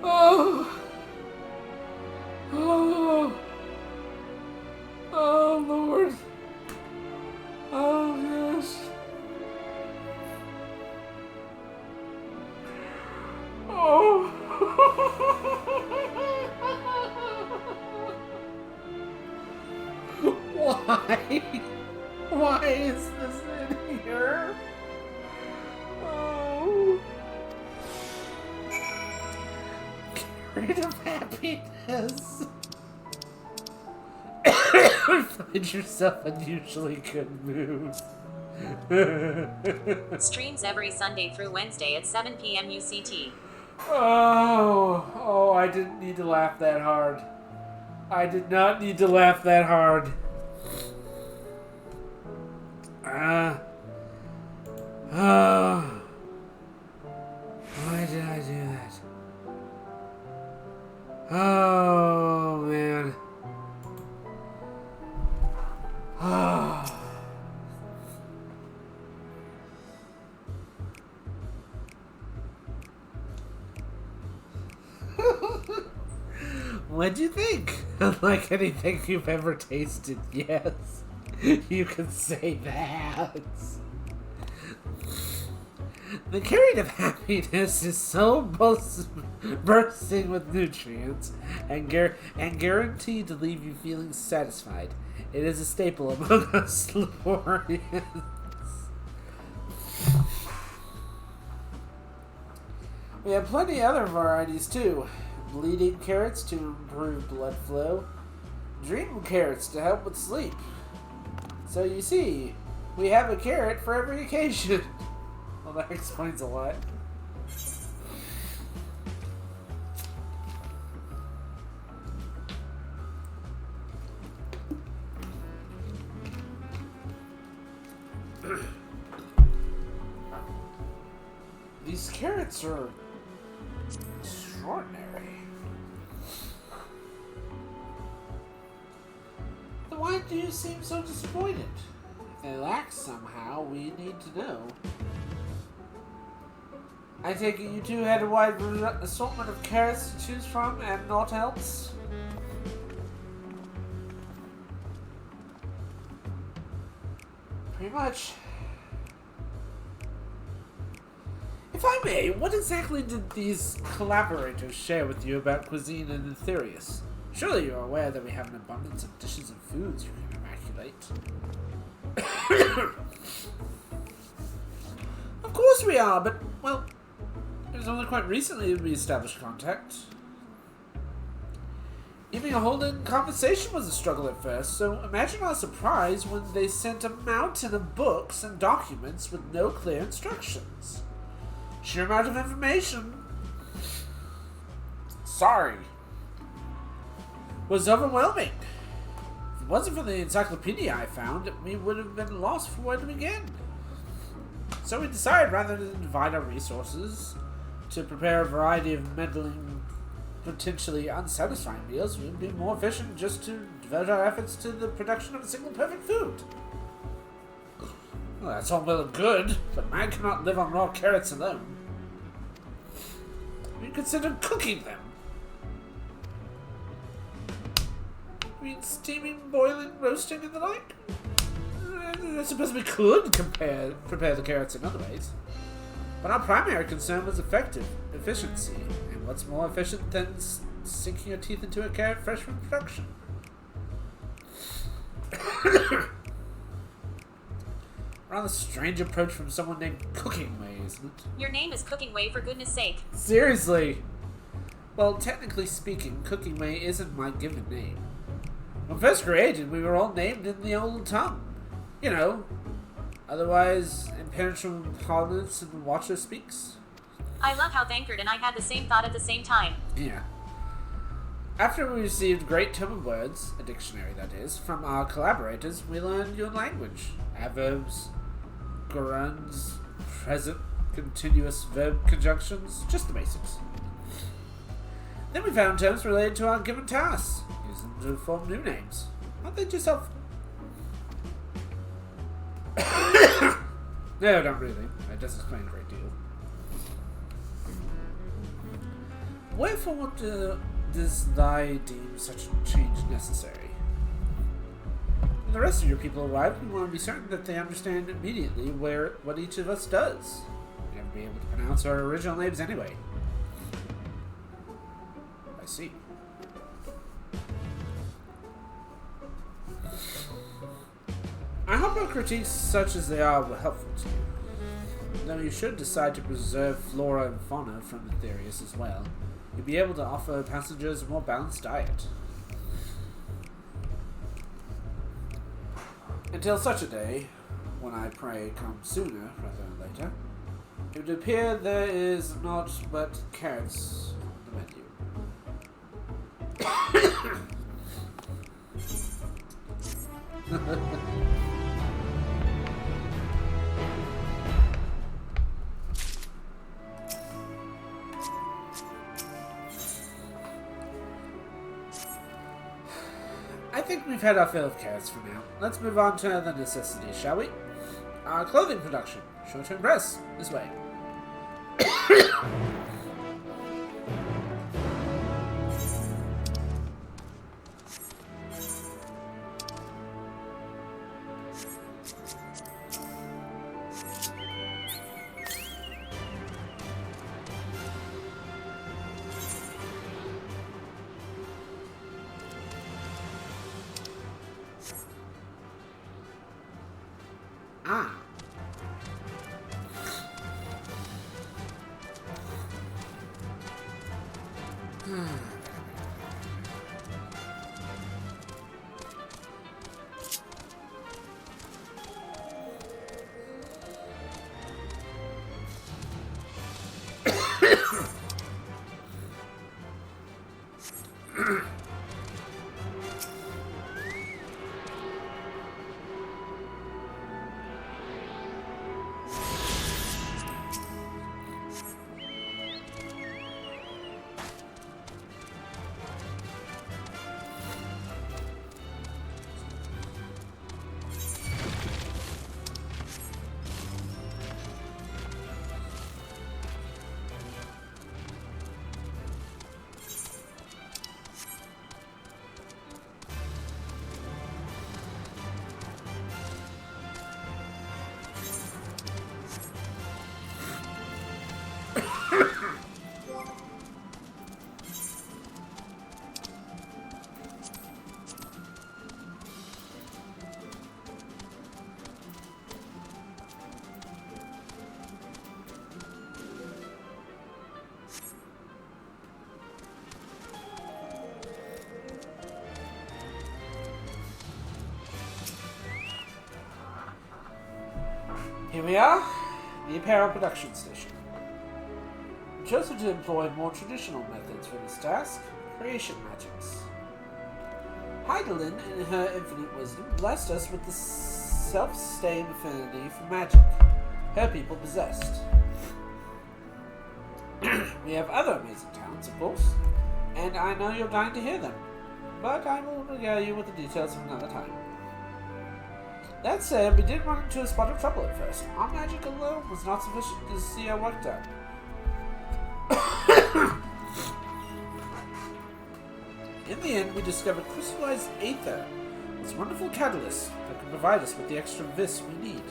Oh. Oh. Oh Lord. Oh gosh. Oh. Why? Why is this in here? Oh. Carrot of happiness. Find yourself unusually good mood. Streams every Sunday through Wednesday at 7 p.m. UCT. Oh, I didn't need to laugh that hard. I did not need to laugh that hard. Why did I do that? Oh, man. Oh. What'd you think? Unlike anything you've ever tasted, yes. You can say that. The carrot of happiness is so bursting with nutrients and guaranteed to leave you feeling satisfied. It is a staple among us Lorians. We have plenty of other varieties too. Bleeding carrots to improve blood flow. Dream carrots to help with sleep. So you see, we have a carrot for every occasion. Well, that explains a lot. These carrots are extraordinary. Then why do you seem so disappointed? If they lack somehow, we need to know. I take it you two had a wide assortment of carrots to choose from and naught else? Pretty much. If I may, what exactly did these collaborators share with you about cuisine and Aetherius? Surely you're aware that we have an abundance of dishes and foods you can immaculate. Of course we are, but, well, it was only quite recently that we established contact. Even holding conversation was a struggle at first, so imagine our surprise when they sent a mountain of books and documents with no clear instructions. Sheer amount of information. Sorry. Was overwhelming. If it wasn't for the encyclopedia I found, we would have been lost for where to begin. So we decided, rather than divide our resources to prepare a variety of meddling, potentially unsatisfying meals, it would be more efficient just to devote our efforts to the production of a single perfect food. Well, that's all well and good, but man cannot live on raw carrots alone. We considered cooking them. I mean, steaming, boiling, roasting, and the like. I suppose we could prepare the carrots in other ways. But our primary concern was efficiency. And what's more efficient than sinking your teeth into a carrot fresh from production? Rather strange approach from someone named Cooking Way, isn't it? Your name is Cooking Way, for goodness sake. Seriously! Well, technically speaking, Cooking Way isn't my given name. When first created, we were all named in the old tongue. You know, otherwise impenetrable parlance and the Watcher speaks. I love how Thankard and I had the same thought at the same time. Yeah. After we received great tome of words, a dictionary that is, from our collaborators, we learned your language. Adverbs, gerunds, present, continuous verb conjunctions, just the basics. Then we found terms related to our given tasks. Use them to form new names. Aren't they just helpful? No, not really. That does explain a great deal. Wherefore does thy deem such a change necessary? When the rest of your people arrive, we want to be certain that they understand immediately what each of us does. We'll never be able to pronounce our original names anyway. I see. I hope our critiques, such as they are, were helpful to you. Though you should decide to preserve flora and fauna from the Therius as well, you'll be able to offer passengers a more balanced diet. Until such a day, when I pray come sooner rather than later, it would appear there is naught but carrots on the menu. I think we've had our fill of carrots for now. Let's move on to the necessities, shall we? Our clothing production. Sure to impress. This way. Ah. Here we are, the apparel production station. We chose to employ more traditional methods for this task, creation magics. Heidelin, in her infinite wisdom, blessed us with the self-sustained affinity for magic her people possessed. We have other amazing talents, of course, and I know you're dying to hear them, but I will regale you with the details another time. That said, we did run into a spot of trouble at first. Our magic alone was not sufficient to see our work done. In the end, we discovered crystallized aether, this wonderful catalyst that can provide us with the extra vis we need.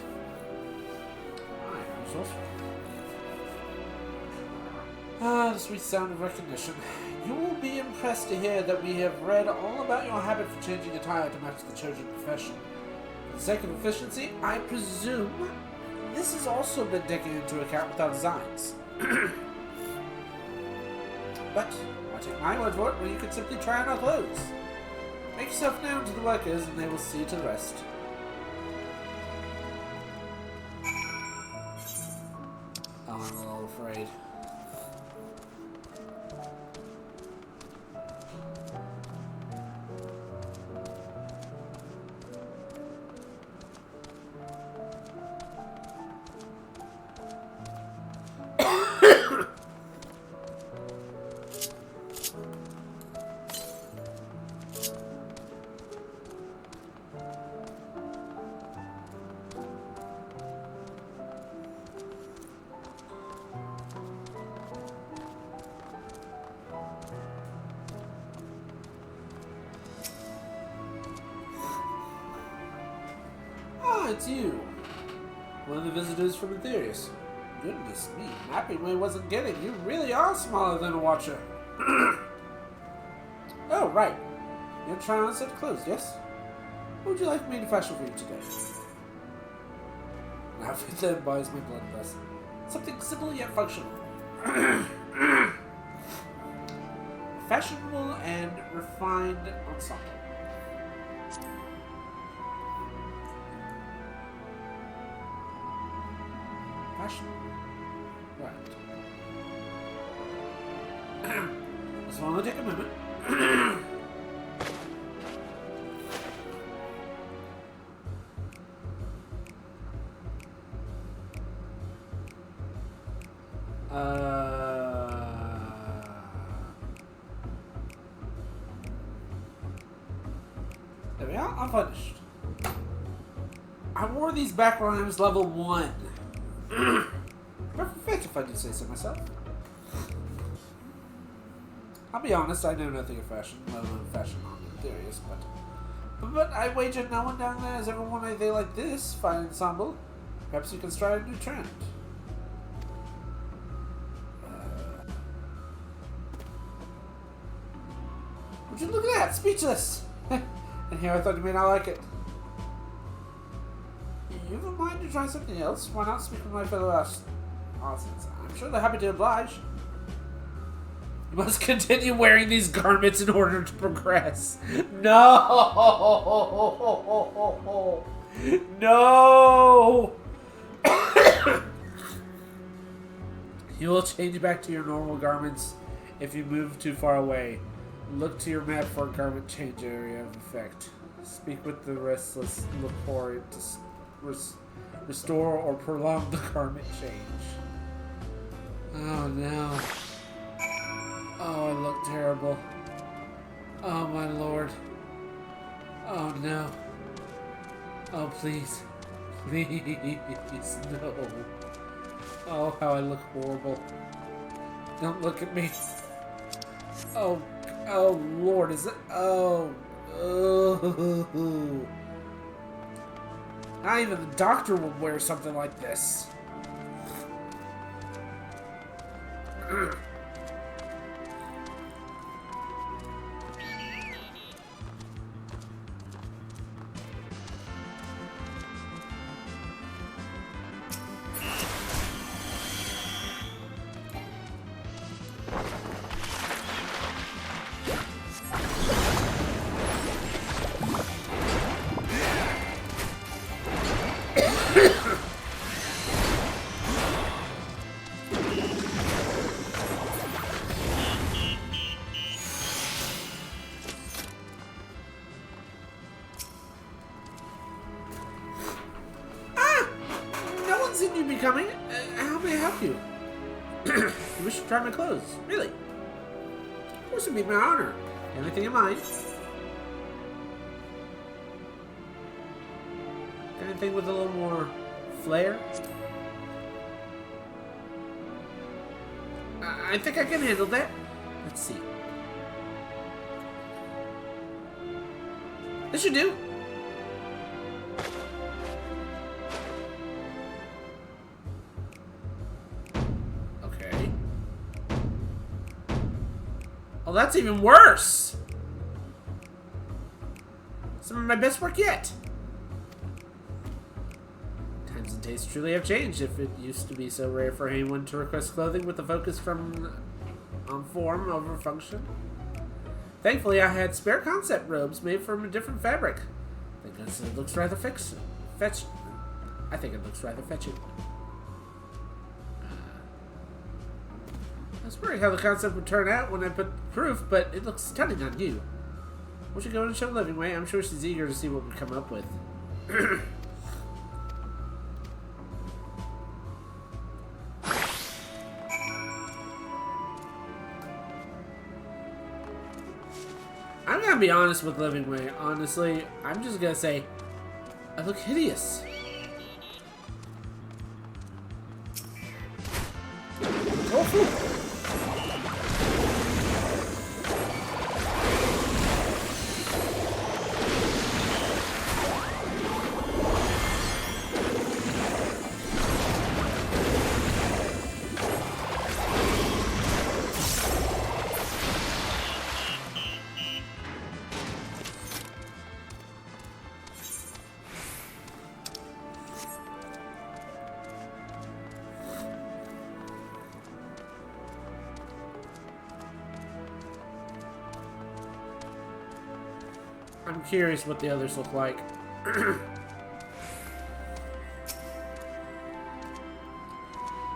Resourceful. Ah, the sweet sound of recognition. You will be impressed to hear that we have read all about your habit for changing attire to match the chosen profession. For the sake of efficiency, I presume this has also been taken into account with our designs. But I'll take my word for it, or you can simply try on our clothes. Make yourself known to the workers, and they will see to the rest. Oh, I'm a little afraid. Ah, it's you. One of the visitors from Aetherius. Goodness me, Mappingway wasn't kidding. You really are smaller than a Watcher. Oh, right. You're trying on set clothes, yes? What would you like me to fashion for you today? An outfit that embodies my blood vessel. Something simple yet functional. Fashionable and refined ensemble. Fashion. Right. This one will take a moment. There we are. I'm finished. I wore these back when I was level 1. Perfect if I do say so myself. I'll be honest, I know nothing of fashion, let alone fashion on Aetherius, but I wager no one down there has ever worn anything like this fine ensemble. Perhaps you can start a new trend. Would you look at that? Speechless! And here I thought you may not like it. You have a mind to try something else? Why not speak with my fellow Ausins? I'm sure they're happy to oblige. You must continue wearing these garments in order to progress. No! No! You will change back to your normal garments if you move too far away. Look to your map for a garment change area of effect. Speak with the restless Lepore to restore or prolong the garment change. Oh no. Oh, I look terrible. Oh my lord. Oh no. Oh please. Please, no. Oh, how I look horrible. Don't look at me. Oh, oh lord, is it? Oh. Oh. Not even the doctor would wear something like this. Coming? How may I help you? You wish to try my clothes? Really? Of course it'd be my honor. Anything in mind? Anything with a little more flair? I think I can handle that. Let's see. This should do. Well, that's even worse. Some of my best work yet. Times and tastes truly have changed. If it used to be so rare for anyone to request clothing with a focus on form over function. Thankfully, I had spare concept robes made from a different fabric. Because it looks rather fetching. I think it looks rather fetching. I was worried how the concept would turn out when I put proof, but it looks stunning on you. We should go and show Livingway. I'm sure she's eager to see what we come up with. I'm gonna be honest with Livingway. Honestly, I'm just gonna say, I look hideous. Oh, I'm curious what the others look like.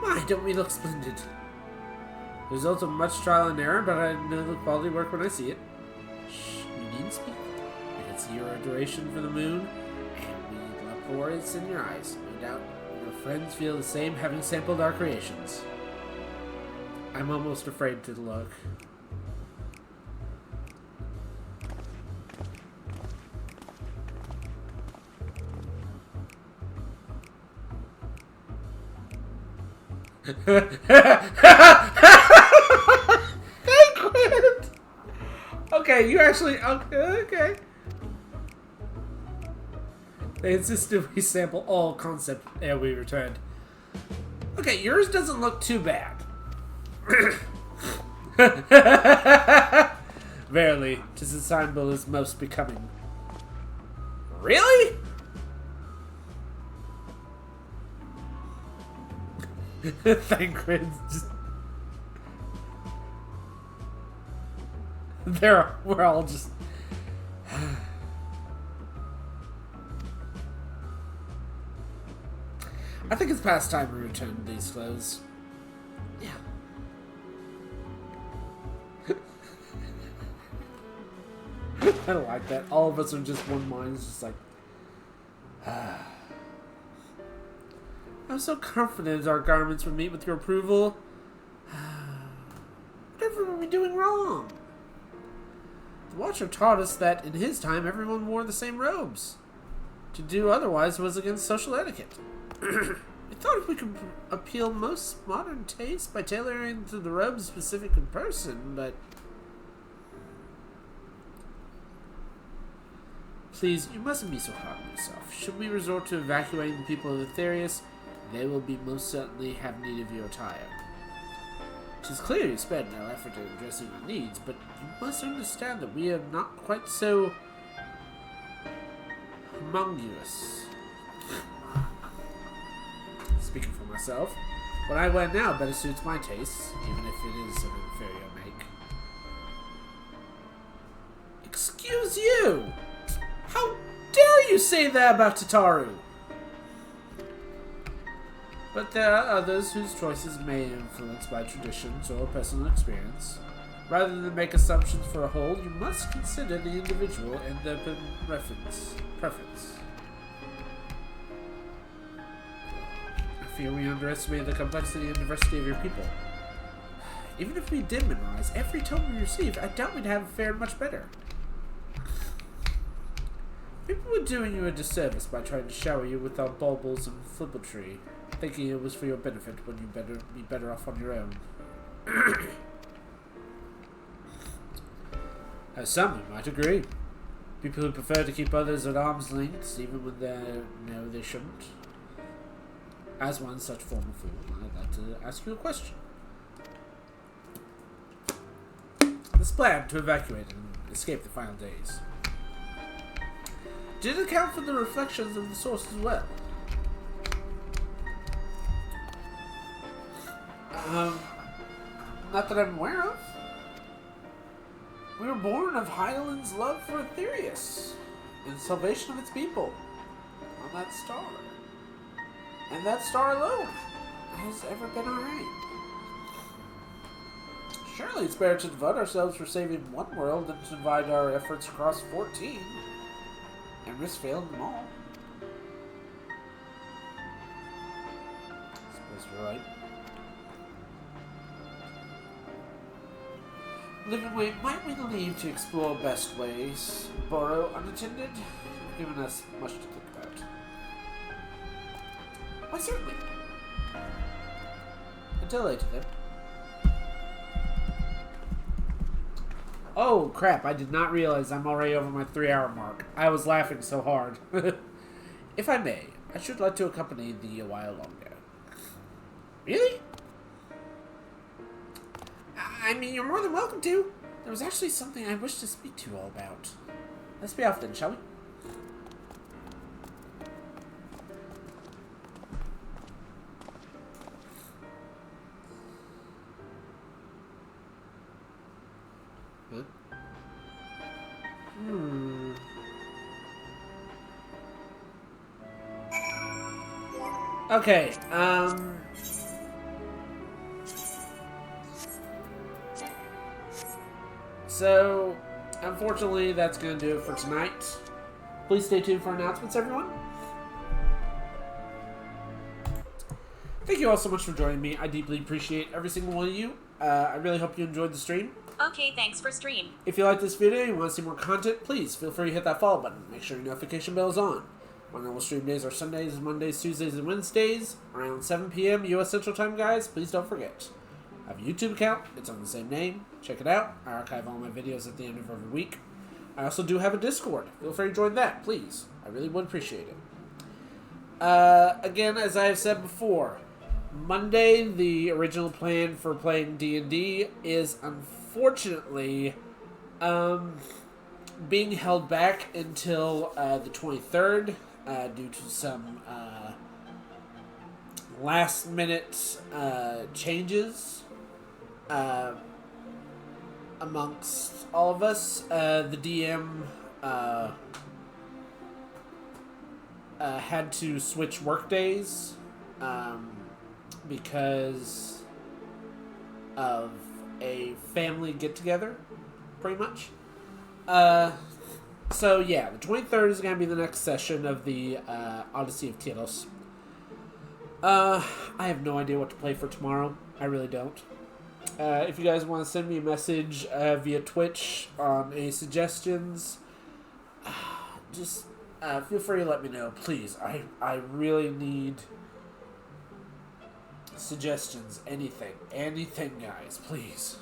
My, don't we look splendid? The result of much trial and error, but I know the quality work when I see it. Shh, you needn't speak. I can see your adoration for the moon, and we look for it in your eyes. No doubt your friends feel the same, having sampled our creations. I'm almost afraid to look. Okay, you actually okay. They insisted we sample all concept and we returned. Okay, yours doesn't look too bad. Verily, 'tis a symbol is most becoming. Really? Thancred. We're all just. I think it's past time we return these clothes. Yeah. I don't like that. All of us are just one mind. It's just like. I'm so confident our garments would meet with your approval. Whatever were we doing wrong? The Watcher taught us that in his time everyone wore the same robes. To do otherwise was against social etiquette. I thought if we could appeal most modern tastes by tailoring to the robe specific in person, but... Please, you mustn't be so hard on yourself. Should we resort to evacuating the people of Aetherius, they will be most certainly have need of your attire. It is clear you spared no effort in addressing your needs, but you must understand that we are not quite so homogeneous. Speaking for myself, what I wear now better suits my tastes, even if it is of inferior make. Excuse you! How dare you say that about Tataru? But there are others whose choices may be influenced by traditions or personal experience. Rather than make assumptions for a whole, you must consider the individual and their preference. I fear we underestimate the complexity and diversity of your people. Even if we did memorize every tome we received, I doubt we'd have fared much better. People were doing you a disservice by trying to shower you with our baubles and flippertree, thinking it was for your benefit when you better be better off on your own. As some might agree. People who prefer to keep others at arm's length, even when they know they shouldn't. As one such former fool, I'd like to ask you a question. This plan to evacuate and escape the final days. Did it account for the reflections of the source as well? Not that I'm aware of. We were born of Hydaelyn's love for Aetherius and the salvation of its people on that star. And that star alone has ever been our aim. Surely it's better to devote ourselves for saving one world than to divide our efforts across 14 and risk failing them all. I suppose you're right. Livingway, might we leave to explore best ways? Borrow unattended? You've given us much to think about. Why, certainly. Until later, then. Oh, crap, I did not realize I'm already over my 3-hour mark. I was laughing so hard. If I may, I should like to accompany thee a while longer. Really? I mean, you're more than welcome to. There was actually something I wish to speak to you all about. Let's be off then, shall we? Huh? Okay, so, unfortunately, that's going to do it for tonight. Please stay tuned for announcements, everyone. Thank you all so much for joining me. I deeply appreciate every single one of you. I really hope you enjoyed the stream. Okay, thanks for stream. If you like this video and you want to see more content, please feel free to hit that follow button. Make sure your notification bell is on. My normal stream days are Sundays, Mondays, Tuesdays, and Wednesdays, around 7 p.m. U.S. Central Time, guys. Please don't forget. I have a YouTube account. It's on the same name. Check it out. I archive all my videos at the end of every week. I also do have a Discord. Feel free to join that, please. I really would appreciate it. Again, as I have said before, Monday, the original plan for playing D&D is unfortunately being held back until the 23rd due to some last-minute changes amongst all of us. The DM had to switch work days because of a family get-together, pretty much. So yeah, the 23rd is going to be the next session of the Odyssey of Telos. I have no idea what to play for tomorrow. I really don't. If you guys want to send me a message via Twitch on any suggestions, just feel free to let me know, please. I really need suggestions. Anything, guys, please.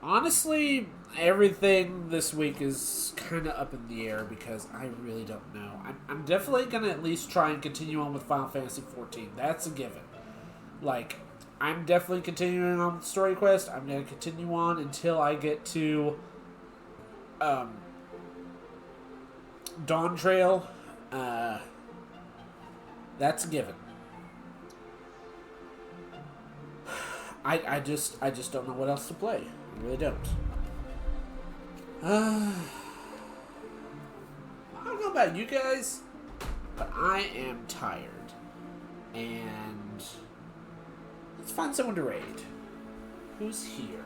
Honestly, everything this week is kind of up in the air because I really don't know. I'm definitely going to at least try and continue on with Final Fantasy XIV. That's a given. Like, I'm definitely continuing on with Story Quest. I'm going to continue on until I get to Dawn Trail. That's a given. I just don't know what else to play. I really don't. I don't know about you guys, but I am tired. And let's find someone to raid. Who's here?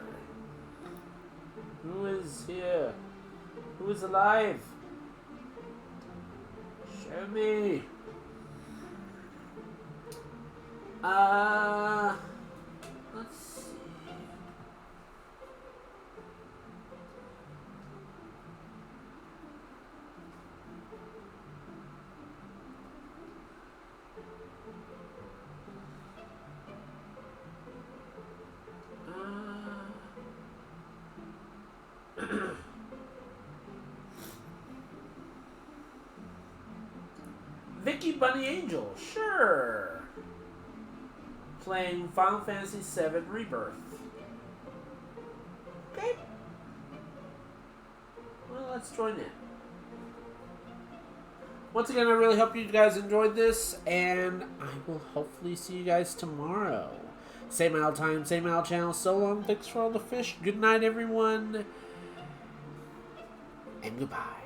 Who is here? Who is alive? Show me. Let's see. Vicky Bunny Angel, sure. Playing Final Fantasy VII Rebirth. Okay. Well, let's join in. Once again, I really hope you guys enjoyed this, and I will hopefully see you guys tomorrow. Same old time, same old channel. So long, thanks for all the fish. Good night, everyone. And goodbye.